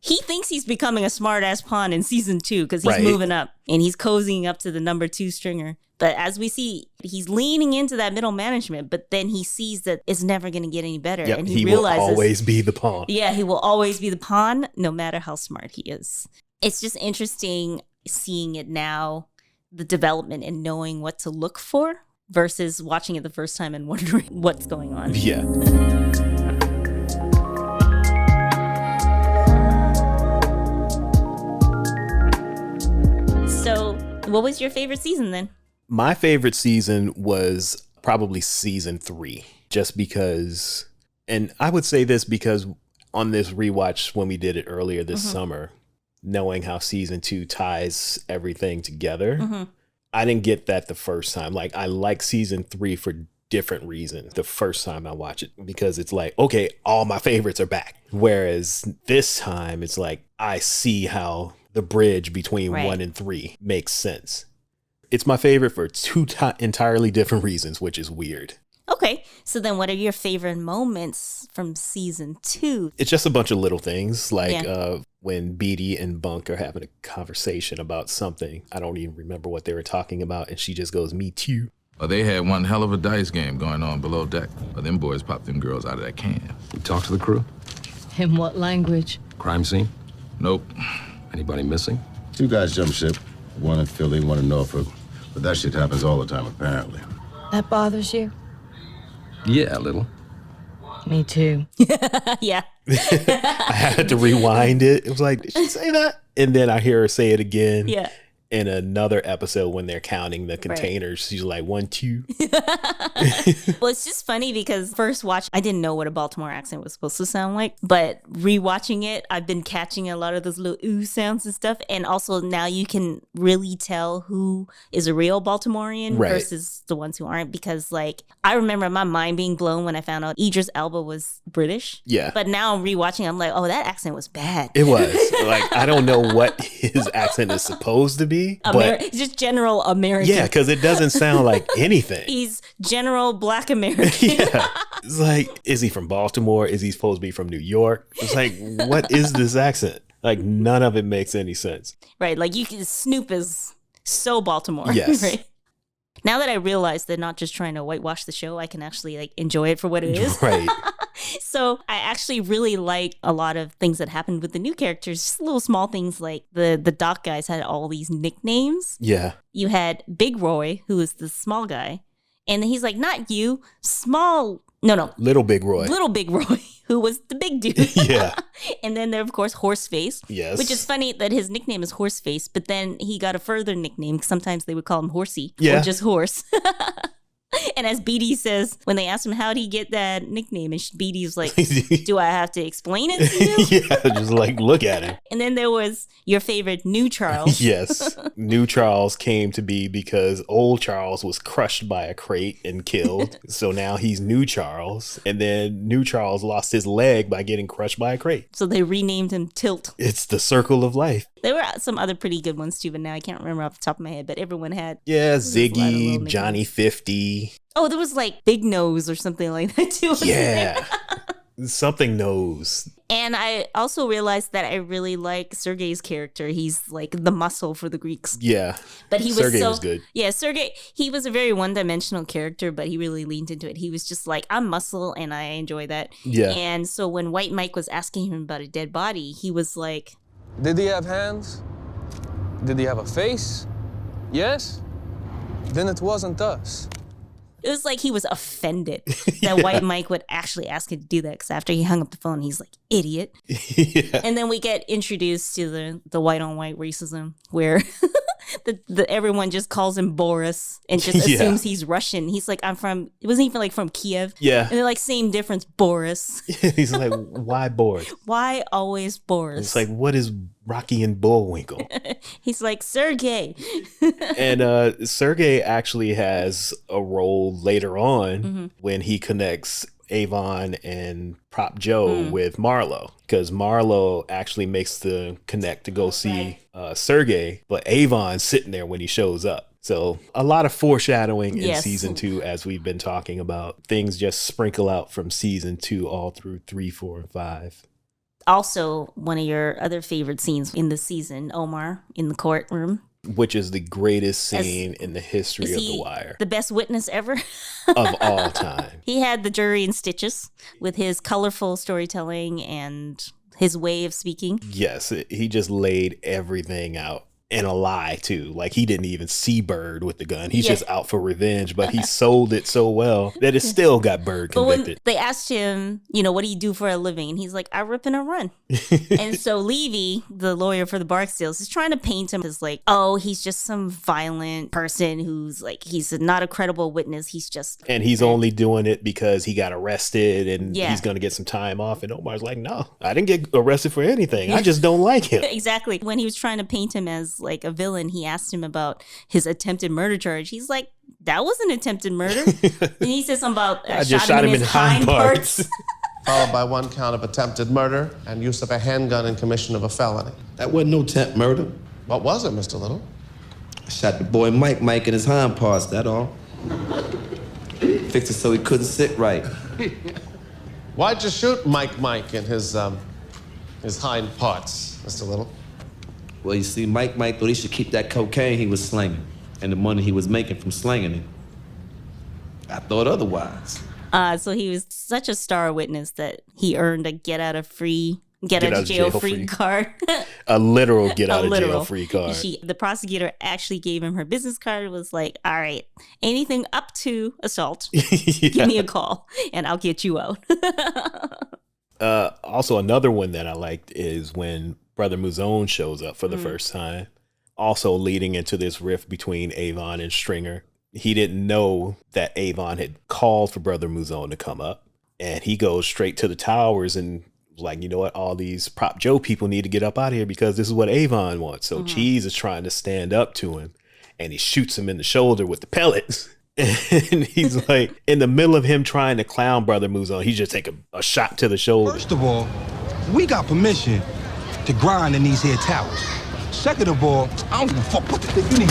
[SPEAKER 3] He thinks he's becoming a smart-ass pawn in season 2 because he's moving up and he's cozying up to the number 2 stringer. But as we see, he's leaning into that middle management, but then he sees that it's never going to get any better.
[SPEAKER 4] Yep,
[SPEAKER 3] and
[SPEAKER 4] he
[SPEAKER 3] realizes,
[SPEAKER 4] will always be the pawn.
[SPEAKER 3] Yeah, he will always be the pawn, no matter how smart he is. It's just interesting seeing it now, the development and knowing what to look for versus watching it the first time and wondering what's going on.
[SPEAKER 4] Yeah.
[SPEAKER 3] So, what was your favorite season then?
[SPEAKER 4] My favorite season was probably season 3, just because, and I would say this because on this rewatch when we did it earlier this summer, knowing how season 2 ties everything together, I didn't get that the first time. Like, I like season 3 for different reasons the first time I watch it, because it's like, okay, all my favorites are back. Whereas this time it's like, I see how the bridge between 1 and 3 makes sense. It's my favorite for 2 entirely different reasons, which is weird.
[SPEAKER 3] Okay, so then what are your favorite moments from season 2?
[SPEAKER 4] It's just a bunch of little things, like when Beatty and Bunk are having a conversation about something. I don't even remember what they were talking about, and she just goes, "Me too."
[SPEAKER 14] Well, they had one hell of a dice game going on below deck. But them boys popped them girls out of that can.
[SPEAKER 15] You talk to the crew?
[SPEAKER 16] In what language?
[SPEAKER 15] Crime scene?
[SPEAKER 14] Nope.
[SPEAKER 15] Anybody missing?
[SPEAKER 17] 2 guys jumped ship. One in Philly, one in Norfolk. But that shit happens all the time, apparently.
[SPEAKER 16] That bothers you?
[SPEAKER 15] Yeah, a little.
[SPEAKER 16] Me too.
[SPEAKER 3] Yeah.
[SPEAKER 4] I had to rewind it. It was like, did she say that? And then I hear her say it again.
[SPEAKER 3] Yeah.
[SPEAKER 4] in another episode when they're counting the containers. She's like 1, 2.
[SPEAKER 3] Well, it's just funny because first watch, I didn't know what a Baltimore accent was supposed to sound like, but rewatching it, I've been catching a lot of those little ooh sounds and stuff. And also now you can really tell who is a real Baltimorean versus the ones who aren't, because like I remember my mind being blown when I found out Idris Elba was British.
[SPEAKER 4] Yeah.
[SPEAKER 3] But now rewatching, I'm like, oh, that accent was bad.
[SPEAKER 4] It was. Like, I don't know what his accent is supposed to be. But
[SPEAKER 3] just general American.
[SPEAKER 4] yeah, because it doesn't sound like anything.
[SPEAKER 3] He's general Black American.
[SPEAKER 4] Yeah. It's like, is he from Baltimore? Is he supposed to be from New York? It's like, what is this accent? Like, none of it makes any sense.
[SPEAKER 3] Right. Like, Snoop is so Baltimore.
[SPEAKER 4] Yes.
[SPEAKER 3] Right? Now that I realize they're not just trying to whitewash the show, I can actually like enjoy it for what it is.
[SPEAKER 4] Right.
[SPEAKER 3] So I actually really like a lot of things that happened with the new characters. Just little small things like the doc guys had all these nicknames.
[SPEAKER 4] Yeah.
[SPEAKER 3] You had Big Roy, who is the small guy. And he's like, not you, small. No.
[SPEAKER 4] Little Big Roy.
[SPEAKER 3] Little Big Roy, who was the big dude.
[SPEAKER 4] Yeah.
[SPEAKER 3] And then there, of course, Horseface.
[SPEAKER 4] Yes.
[SPEAKER 3] Which is funny that his nickname is Horseface, but then he got a further nickname. Sometimes they would call him Horsey.
[SPEAKER 4] Yeah.
[SPEAKER 3] Or just Horse. And as BD says, when they asked him how'd he get that nickname, and BD's like, do I have to explain it to you?
[SPEAKER 4] Yeah, just like look at him.
[SPEAKER 3] And then there was your favorite New Charles.
[SPEAKER 4] Yes. New Charles came to be because old Charles was crushed by a crate and killed. So now he's New Charles. And then New Charles lost his leg by getting crushed by a crate.
[SPEAKER 3] So they renamed him Tilt.
[SPEAKER 4] It's the circle of life.
[SPEAKER 3] There were some other pretty good ones too, but now I can't remember off the top of my head. But everyone had.
[SPEAKER 4] Yeah, Ziggy, Johnny 50.
[SPEAKER 3] Oh, there was like Big Nose or something like that too.
[SPEAKER 4] Yeah. Something Nose.
[SPEAKER 3] And I also realized that I really like Sergei's character. He's like the muscle for the Greeks.
[SPEAKER 4] Yeah.
[SPEAKER 3] But he was
[SPEAKER 4] Sergei was good.
[SPEAKER 3] Yeah, Sergei, he was a very one-dimensional character, but he really leaned into it. He was just like, I'm muscle and I enjoy that.
[SPEAKER 4] Yeah.
[SPEAKER 3] And so when White Mike was asking him about a dead body, he was like,
[SPEAKER 18] did he have hands? Did he have a face? Yes? Then it wasn't us.
[SPEAKER 3] it was like he was offended that White Mike would actually ask him to do that, because after he hung up the phone, he's like, idiot.
[SPEAKER 4] Yeah.
[SPEAKER 3] And then we get introduced to the white on white racism, where everyone just calls him Boris and just assumes he's Russian. He's like, it wasn't even like from Kiev.
[SPEAKER 4] Yeah.
[SPEAKER 3] And they're like, same difference, Boris.
[SPEAKER 4] He's like, why Boris?
[SPEAKER 3] Why always Boris?
[SPEAKER 4] It's like, what is Rocky and Bullwinkle?
[SPEAKER 3] He's like, Sergey.
[SPEAKER 4] And Sergey actually has a role later on when he connects Avon and Prop Joe with Marlo, because Marlo actually makes the connect to go see Sergey, but Avon's sitting there when he shows up. So a lot of foreshadowing in season 2, as we've been talking about. Things just sprinkle out from season 2 all through 3, 4, and 5.
[SPEAKER 3] Also, one of your other favorite scenes in the season, Omar in the courtroom.
[SPEAKER 4] Which is the greatest scene in the history of The Wire.
[SPEAKER 3] The best witness ever?
[SPEAKER 4] Of all time.
[SPEAKER 3] He had the jury in stitches with his colorful storytelling and his way of speaking.
[SPEAKER 4] Yes, he just laid everything out. And a lie, too. Like, he didn't even see Bird with the gun. He's just out for revenge, but he sold it so well that it still got Bird convicted.
[SPEAKER 3] But when they asked him, what do you do for a living? And he's like, I rip and I run. And so Levy, the lawyer for the Barksdales, is trying to paint him as like, oh, he's just some violent person who's like, he's not a credible witness. He's just...
[SPEAKER 4] And he's only doing it because he got arrested and he's going to get some time off. And Omar's like, no, I didn't get arrested for anything. I just don't like him.
[SPEAKER 3] Exactly. When he was trying to paint him as like a villain, he asked him about his attempted murder charge. He's like, that wasn't attempted murder. And he said something about
[SPEAKER 4] I just shot him in hind parts.
[SPEAKER 19] Followed by one count of attempted murder and use of a handgun in commission of a felony.
[SPEAKER 20] That wasn't no attempt murder.
[SPEAKER 19] What was it, Mr. Little?
[SPEAKER 20] I shot the boy Mike in his hind parts, that all. Fixed it so he couldn't sit right.
[SPEAKER 19] Why'd you shoot Mike in his hind parts, Mr. Little?
[SPEAKER 20] Well, you see, Mike thought he should keep that cocaine he was slinging and the money he was making from slinging it. I thought otherwise.
[SPEAKER 3] So he was such a star witness that he earned a get out of jail free card.
[SPEAKER 4] A literal get out of jail free card.
[SPEAKER 3] The prosecutor actually gave him her business card, was like, all right, anything up to assault, give me a call and I'll get you out.
[SPEAKER 4] Also, another one that I liked is when Brother Muzon shows up for the first time. Also leading into this rift between Avon and Stringer. He didn't know that Avon had called for Brother Muzon to come up. And he goes straight to the towers and was like, you know what? All these Prop Joe people need to get up out of here because this is what Avon wants. So Cheese is trying to stand up to him. And he shoots him in the shoulder with the pellets. And he's like, in the middle of him trying to clown Brother Muzon, he just take a shot to the shoulder.
[SPEAKER 21] First of all, we got permission to grind in these here towers. Second of all, I don't give a fuck what the thing you need.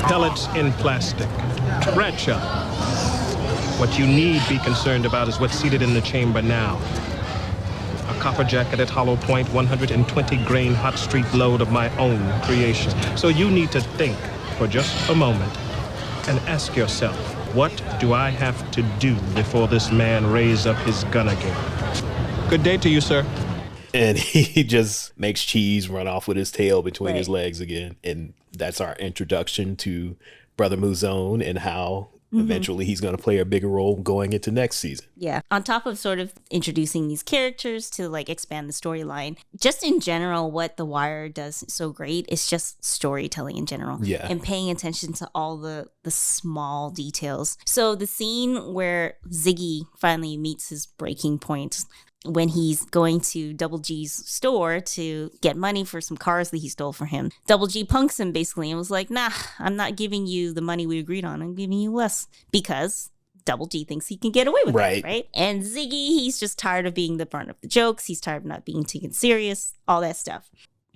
[SPEAKER 22] Pellets in plastic. Bradshaw. What you need be concerned about is what's seated in the chamber now. A copper-jacketed hollow point, 120-grain hot street load of my own creation. So you need to think for just a moment and ask yourself, what do I have to do before this man raises up his gun again? Good day to you, sir.
[SPEAKER 4] And he just makes Cheese run off with his tail between his legs again. And that's our introduction to Brother Muzon and how eventually he's going to play a bigger role going into next season.
[SPEAKER 3] Yeah. On top of sort of introducing these characters to like expand the storyline, just in general, what The Wire does so great is just storytelling in general.
[SPEAKER 4] Yeah.
[SPEAKER 3] And paying attention to all the small details. So the scene where Ziggy finally meets his breaking point, when he's going to Double G's store to get money for some cars that he stole for him. Double G punks him basically and was like, nah, I'm not giving you the money we agreed on. I'm giving you less because Double G thinks he can get away with it, right? And Ziggy, he's just tired of being the brunt of the jokes. He's tired of not being taken serious, all that stuff.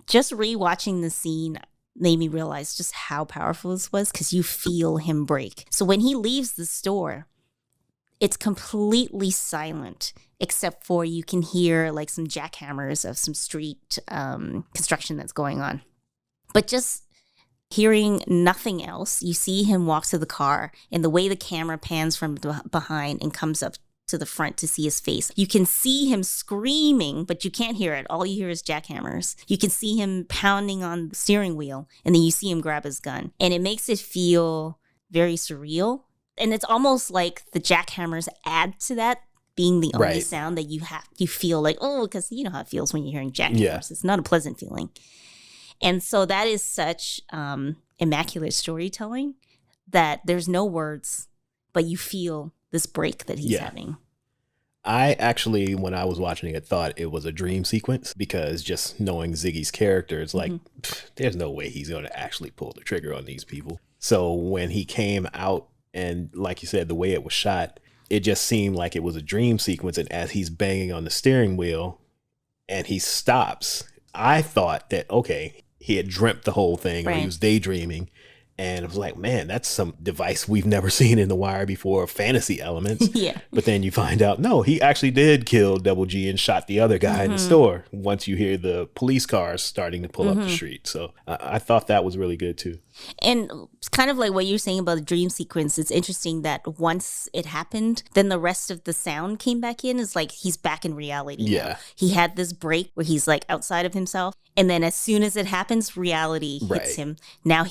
[SPEAKER 3] Just rewatching the scene made me realize just how powerful this was because you feel him break. So when he leaves the store, it's completely silent, except for you can hear like some jackhammers of some street construction that's going on. But just hearing nothing else, you see him walk to the car, and the way the camera pans from behind and comes up to the front to see his face, you can see him screaming, but you can't hear it. All you hear is jackhammers. You can see him pounding on the steering wheel, and then you see him grab his gun. And it makes it feel very surreal. And it's almost like the jackhammers add to that being the only sound that you feel like, oh, because you know how it feels when you're hearing jackhammers. Yeah. It's not a pleasant feeling. And so that is such immaculate storytelling that there's no words, but you feel this break that he's having.
[SPEAKER 4] I actually, when I was watching it, thought it was a dream sequence because just knowing Ziggy's character, it's like, there's no way he's going to actually pull the trigger on these people. So when he came out, and like you said, the way it was shot, it just seemed like it was a dream sequence. And as he's banging on the steering wheel and he stops, I thought that, okay, he had dreamt the whole thing or he was daydreaming. And I was like, man, that's some device we've never seen in The Wire before, fantasy elements. But then you find out, no, he actually did kill Double G and shot the other guy in the store once you hear the police cars starting to pull up the street. So I thought that was really good too.
[SPEAKER 3] And it's kind of like what you're saying about the dream sequence. It's interesting that once it happened, then the rest of the sound came back in. It's like he's back in reality. Yeah. Now. He had this break where he's like outside of himself. And then as soon as it happens, reality hits him. Now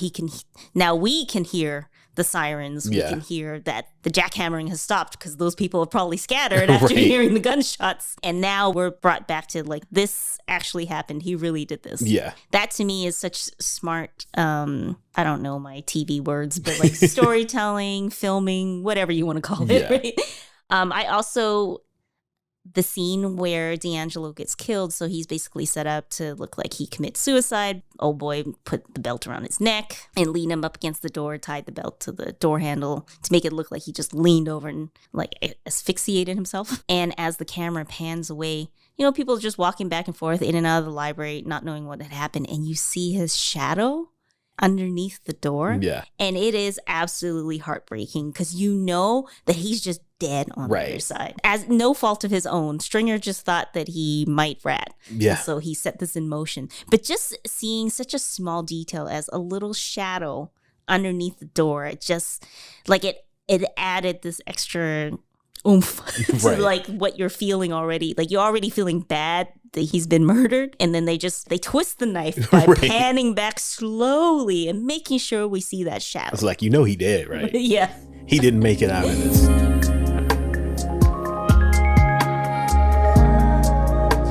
[SPEAKER 3] we can hear the sirens. We can hear that the jackhammering has stopped because those people have probably scattered after hearing the gunshots. And now we're brought back to like, this actually happened. He really did this. Yeah. That to me is such smart, I don't know my TV words, but like storytelling, filming, whatever you want to call it, right? I also... the scene where D'Angelo gets killed, so he's basically set up to look like he commits suicide. Old boy put the belt around his neck and leaned him up against the door, tied the belt to the door handle to make it look like he just leaned over and like asphyxiated himself. And as the camera pans away, you know, people just walking back and forth in and out of the library, not knowing what had happened, and you see his shadow underneath the door. Yeah. And it is absolutely heartbreaking because you know that he's just dead on the other side. As no fault of his own. Stringer just thought that he might rat. Yeah. And so he set this in motion. But just seeing such a small detail as a little shadow underneath the door, it just like it added this extra oomph to like what you're feeling already. Like you're already feeling bad that he's been murdered, and then they twist the knife by panning back slowly and making sure we see that shadow.
[SPEAKER 4] It's like, you know, he did, right?
[SPEAKER 3] Yeah.
[SPEAKER 4] He didn't make it out of this.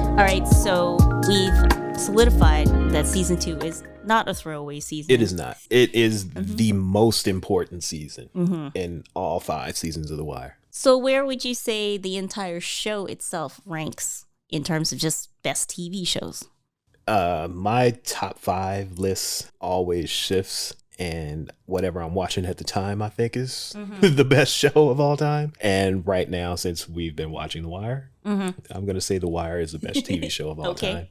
[SPEAKER 3] All right, so we've solidified that season 2 is not a throwaway season.
[SPEAKER 4] It is not. It is the most important season in all 5 seasons of The Wire.
[SPEAKER 3] So where would you say the entire show itself ranks in terms of just best TV shows?
[SPEAKER 4] My top 5 list always shifts, and whatever I'm watching at the time, I think is the best show of all time. And right now, since we've been watching The Wire, I'm going to say The Wire is the best TV show of all time.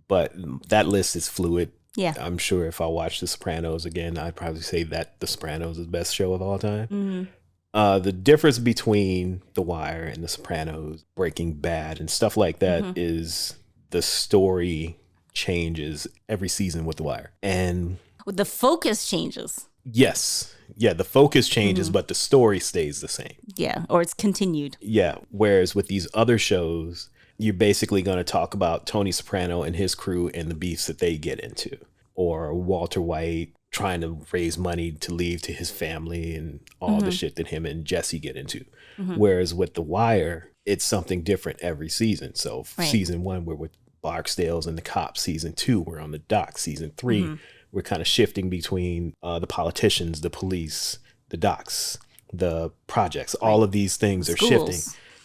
[SPEAKER 4] But that list is fluid.
[SPEAKER 3] Yeah.
[SPEAKER 4] I'm sure if I watch The Sopranos again, I'd probably say that The Sopranos is the best show of all time. The difference between The Wire and The Sopranos, Breaking Bad, and stuff like that is the story changes every season with The Wire. And
[SPEAKER 3] the focus changes.
[SPEAKER 4] Yes. Yeah, the focus changes, but the story stays the same.
[SPEAKER 3] Yeah, or it's continued.
[SPEAKER 4] Yeah, whereas with these other shows, you're basically going to talk about Tony Soprano and his crew and the beefs that they get into. Or Walter White trying to raise money to leave to his family and all the shit that him and Jesse get into. Whereas with The Wire, it's something different every season. So season 1, we're with Barksdales and the cops. Season 2, we're on the dock. Season 3, we're kind of shifting between the politicians, the police, the docks, the projects. All of these things are shifting.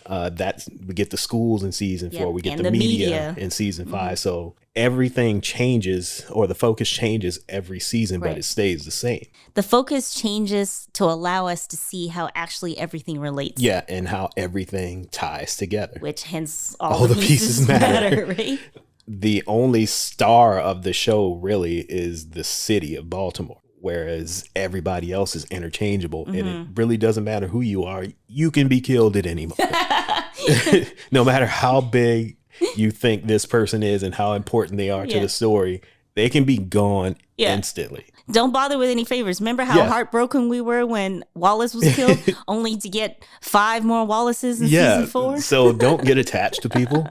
[SPEAKER 4] That we get the schools in season 4, we get the media in season 5. So everything changes, or the focus changes every season, but it stays the same.
[SPEAKER 3] The focus changes to allow us to see how actually everything relates.
[SPEAKER 4] Yeah, and how everything ties together.
[SPEAKER 3] Which hence all the pieces matter, right?
[SPEAKER 4] The only star of the show really is the city of Baltimore. Whereas everybody else is interchangeable, and it really doesn't matter who you are. You can be killed at any moment. No matter how big you think this person is and how important they are to the story, they can be gone instantly.
[SPEAKER 3] Don't bother with any favors. Remember how heartbroken we were when Wallace was killed, only to get 5 more Wallaces in season 4?
[SPEAKER 4] So don't get attached to people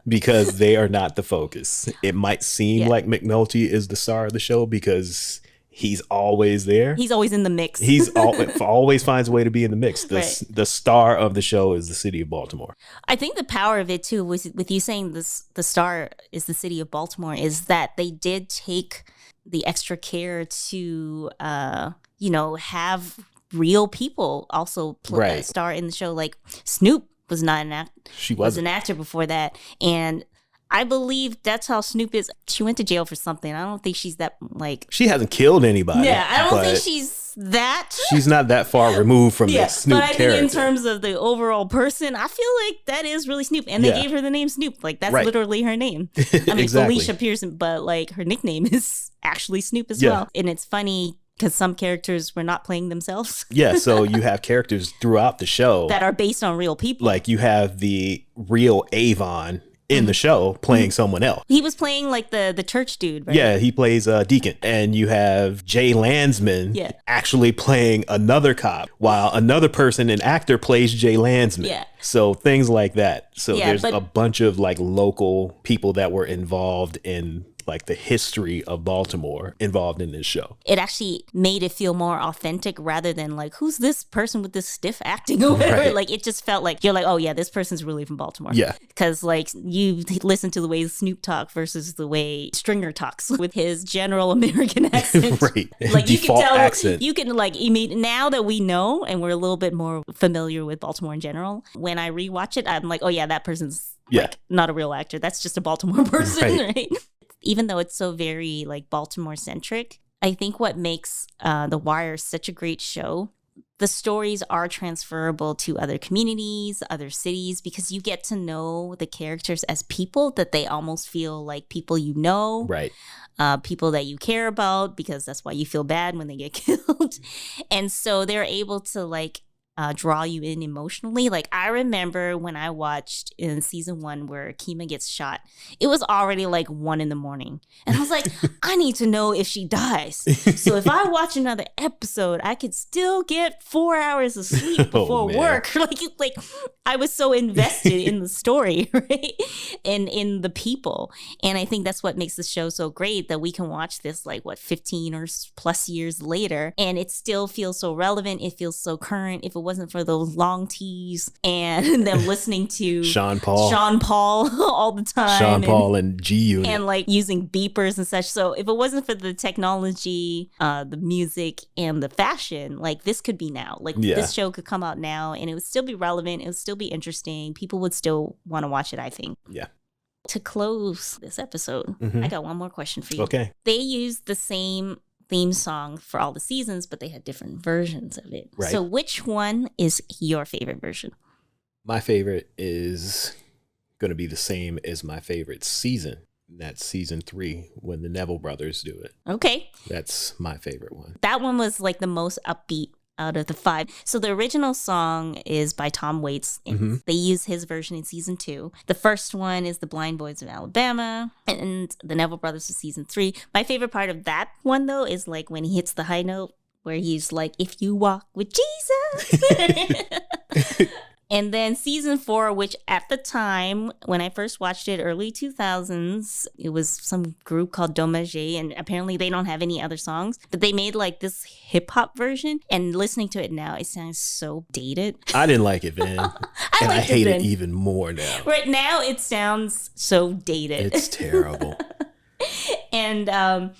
[SPEAKER 4] because they are not the focus. It might seem like McNulty is the star of the show because he's always there.
[SPEAKER 3] He's always in the mix.
[SPEAKER 4] He's always finds a way to be in the mix. The star of the show is the city of Baltimore.
[SPEAKER 3] I think the power of it too was with you saying this. The star is the city of Baltimore. Is that they did take the extra care to, have real people also star in the show. Like Snoop was not an actor. She was an actor before that, and I believe that's how Snoop is. She went to jail for something. I don't think she's that
[SPEAKER 4] She hasn't killed anybody.
[SPEAKER 3] Yeah, I don't think she's that.
[SPEAKER 4] She's not that far removed from the Snoop
[SPEAKER 3] but I
[SPEAKER 4] character.
[SPEAKER 3] think in terms of the overall person, I feel like that is really Snoop. And they gave her the name Snoop. Like, that's literally her name. I mean, Felicia Pearson, but like her nickname is actually Snoop as well. And it's funny because some characters were not playing themselves.
[SPEAKER 4] Yeah, so you have characters throughout the show
[SPEAKER 3] that are based on real people.
[SPEAKER 4] Like you have the real Avon in the show playing someone else.
[SPEAKER 3] He was playing like the church dude, right?
[SPEAKER 4] Yeah, he plays Deacon. And you have Jay Landsman actually playing another cop, while another person, an actor, plays Jay Landsman.
[SPEAKER 3] Yeah.
[SPEAKER 4] So things like that. So there's a bunch of like local people that were involved in like the history of Baltimore involved in this show.
[SPEAKER 3] It actually made it feel more authentic rather than like, who's this person with this stiff acting or whatever.
[SPEAKER 4] Right.
[SPEAKER 3] Like, it just felt like, you're like, oh yeah, this person's really from Baltimore.
[SPEAKER 4] Yeah.
[SPEAKER 3] Because like you listen to the way Snoop talk versus the way Stringer talks with his general American accent.
[SPEAKER 4] Right.
[SPEAKER 3] Like you
[SPEAKER 4] Default
[SPEAKER 3] can tell,
[SPEAKER 4] accent.
[SPEAKER 3] you can like, now that we know and we're a little bit more familiar with Baltimore in general, when I rewatch it, I'm like, oh yeah, that person's like not a real actor. That's just a Baltimore person, right? Even though it's so very like Baltimore centric, I think what makes The Wire such a great show, the stories are transferable to other communities, other cities, because you get to know the characters as people that they almost feel like people you know.
[SPEAKER 4] Right.
[SPEAKER 3] People that you care about, because that's why you feel bad when they get killed. And so they're able to like draw you in emotionally. Like I remember when I watched in season 1 where Kima gets shot, it was already like 1 a.m. and I was like, I need to know if she dies. So if I watch another episode, I could still get 4 hours of sleep before work. Like I was so invested in the story, right? And in the people. And I think that's what makes the show so great, that we can watch this like 15 or plus years later and it still feels so relevant. It feels so current. If it wasn't for those long tees and them listening to
[SPEAKER 4] Sean Paul
[SPEAKER 3] all the time.
[SPEAKER 4] Sean Paul and G Unit.
[SPEAKER 3] And like using beepers and such. So if it wasn't for the technology, the music, and the fashion, like this could be now. Like this show could come out now and it would still be relevant. It would still be interesting. People would still want to watch it, I think.
[SPEAKER 4] Yeah.
[SPEAKER 3] To close this episode, I got one more question for you.
[SPEAKER 4] Okay.
[SPEAKER 3] They used the same theme song for all the seasons, but they had different versions of it.
[SPEAKER 4] Right.
[SPEAKER 3] So which one is your favorite version?
[SPEAKER 4] My favorite is going to be the same as my favorite season. That's season 3 when the Neville brothers do it.
[SPEAKER 3] Okay.
[SPEAKER 4] That's my favorite one.
[SPEAKER 3] That one was like the most upbeat out of the 5. So the original song is by Tom Waits. And they use his version in season 2. The first one is the Blind Boys of Alabama, and the Neville Brothers is season 3. My favorite part of that one, though, is like when he hits the high note where he's like, "If you walk with Jesus." And then season 4, which at the time, when I first watched it, early 2000s, it was some group called Dommage, and apparently they don't have any other songs, but they made like this hip hop version, and listening to it now, it sounds so dated.
[SPEAKER 4] I didn't like it then, and I hate it even more now.
[SPEAKER 3] Right now, it sounds so dated.
[SPEAKER 4] It's terrible.
[SPEAKER 3] And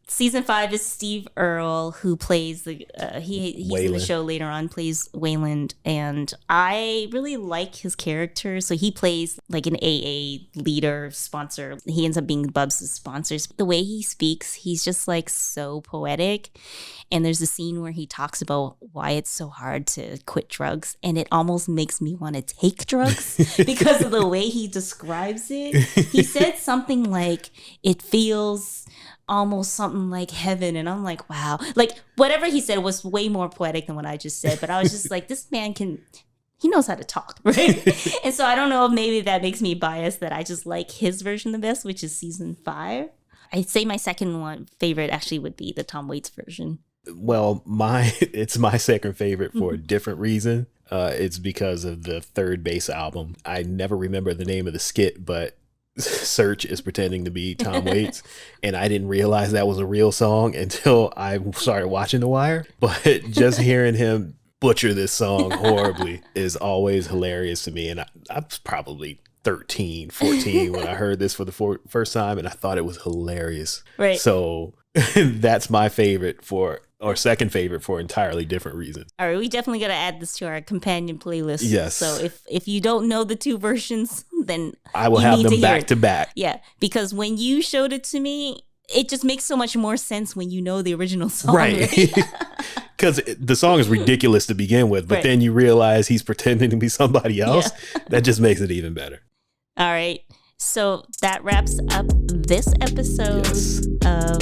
[SPEAKER 3] season 5 is Steve Earle, who plays he's in the show later on, plays Wayland, and I really like his character. So he plays like an AA leader, sponsor. He ends up being Bubs' sponsors. The way he speaks, he's just like so poetic. And there's a scene where he talks about why it's so hard to quit drugs, and it almost makes me want to take drugs because of the way he describes it. He said something like, it feels almost something like heaven, and I'm like, wow. Like whatever he said was way more poetic than what I just said, but I was just like, this man he knows how to talk, right? And so I don't know if maybe that makes me biased that I just like his version the best, which is season 5. I'd say my second favorite actually would be the Tom Waits version.
[SPEAKER 4] Well, it's my second favorite for a different reason. It's because of the Third Base album. I never remember the name of the skit, but Search is pretending to be Tom Waits, and I didn't realize that was a real song until I started watching The Wire. But just hearing him butcher this song horribly is always hilarious to me, and I was probably 13, 14 when I heard this for the first time, and I thought it was hilarious.
[SPEAKER 3] Right.
[SPEAKER 4] So that's my favorite or second favorite for entirely different reasons.
[SPEAKER 3] All right, we definitely got to add this to our companion playlist.
[SPEAKER 4] Yes.
[SPEAKER 3] So if you don't know the two versions, then
[SPEAKER 4] I will have them back to back.
[SPEAKER 3] Yeah, because when you showed it to me, it just makes so much more sense when you know the original song.
[SPEAKER 4] Right. Because the song is ridiculous to begin with, but then you realize he's pretending to be somebody else. Yeah. That just makes it even better.
[SPEAKER 3] All right. So that wraps up this episode of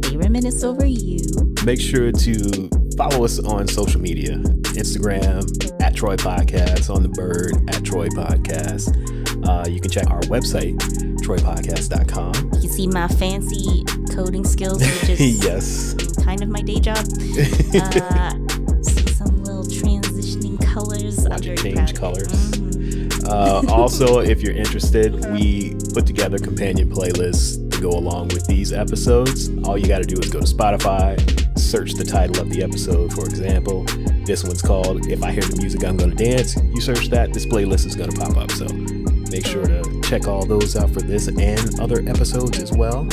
[SPEAKER 3] They Reminisce Over You.
[SPEAKER 4] Make sure to follow us on social media. Instagram, @Troy Podcast, on the Bird, @Troy Podcast. You can check our website, troypodcast.com.
[SPEAKER 3] You can see my fancy coding skills, which is
[SPEAKER 4] yes,
[SPEAKER 3] kind of my day job. See some little transitioning colors.
[SPEAKER 4] Watch it change colors. Also, if you're interested, we put together companion playlists to go along with these episodes. All you got to do is go to Spotify, search the title of the episode. For example, this one's called If I Hear the Music, I'm Gonna Dance. You search that, this playlist is going to pop up. So make sure to check all those out for this and other episodes as well.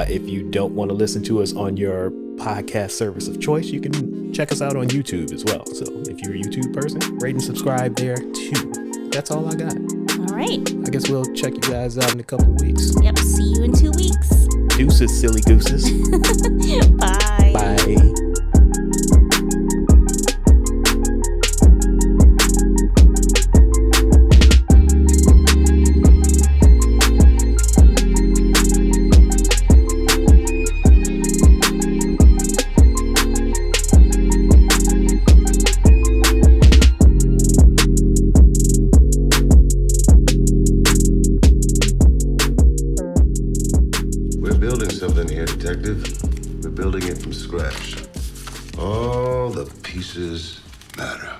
[SPEAKER 4] If you don't want to listen to us on your podcast service of choice, you can check us out on YouTube as well. So if you're a YouTube person, rate and subscribe there too. That's all I got.
[SPEAKER 3] All right.
[SPEAKER 4] I guess we'll check you guys out in a couple of weeks.
[SPEAKER 3] Yep. See you in 2 weeks.
[SPEAKER 4] Deuces, silly gooses.
[SPEAKER 3] Bye.
[SPEAKER 4] Bye.
[SPEAKER 17] We're building it from scratch. All the pieces matter.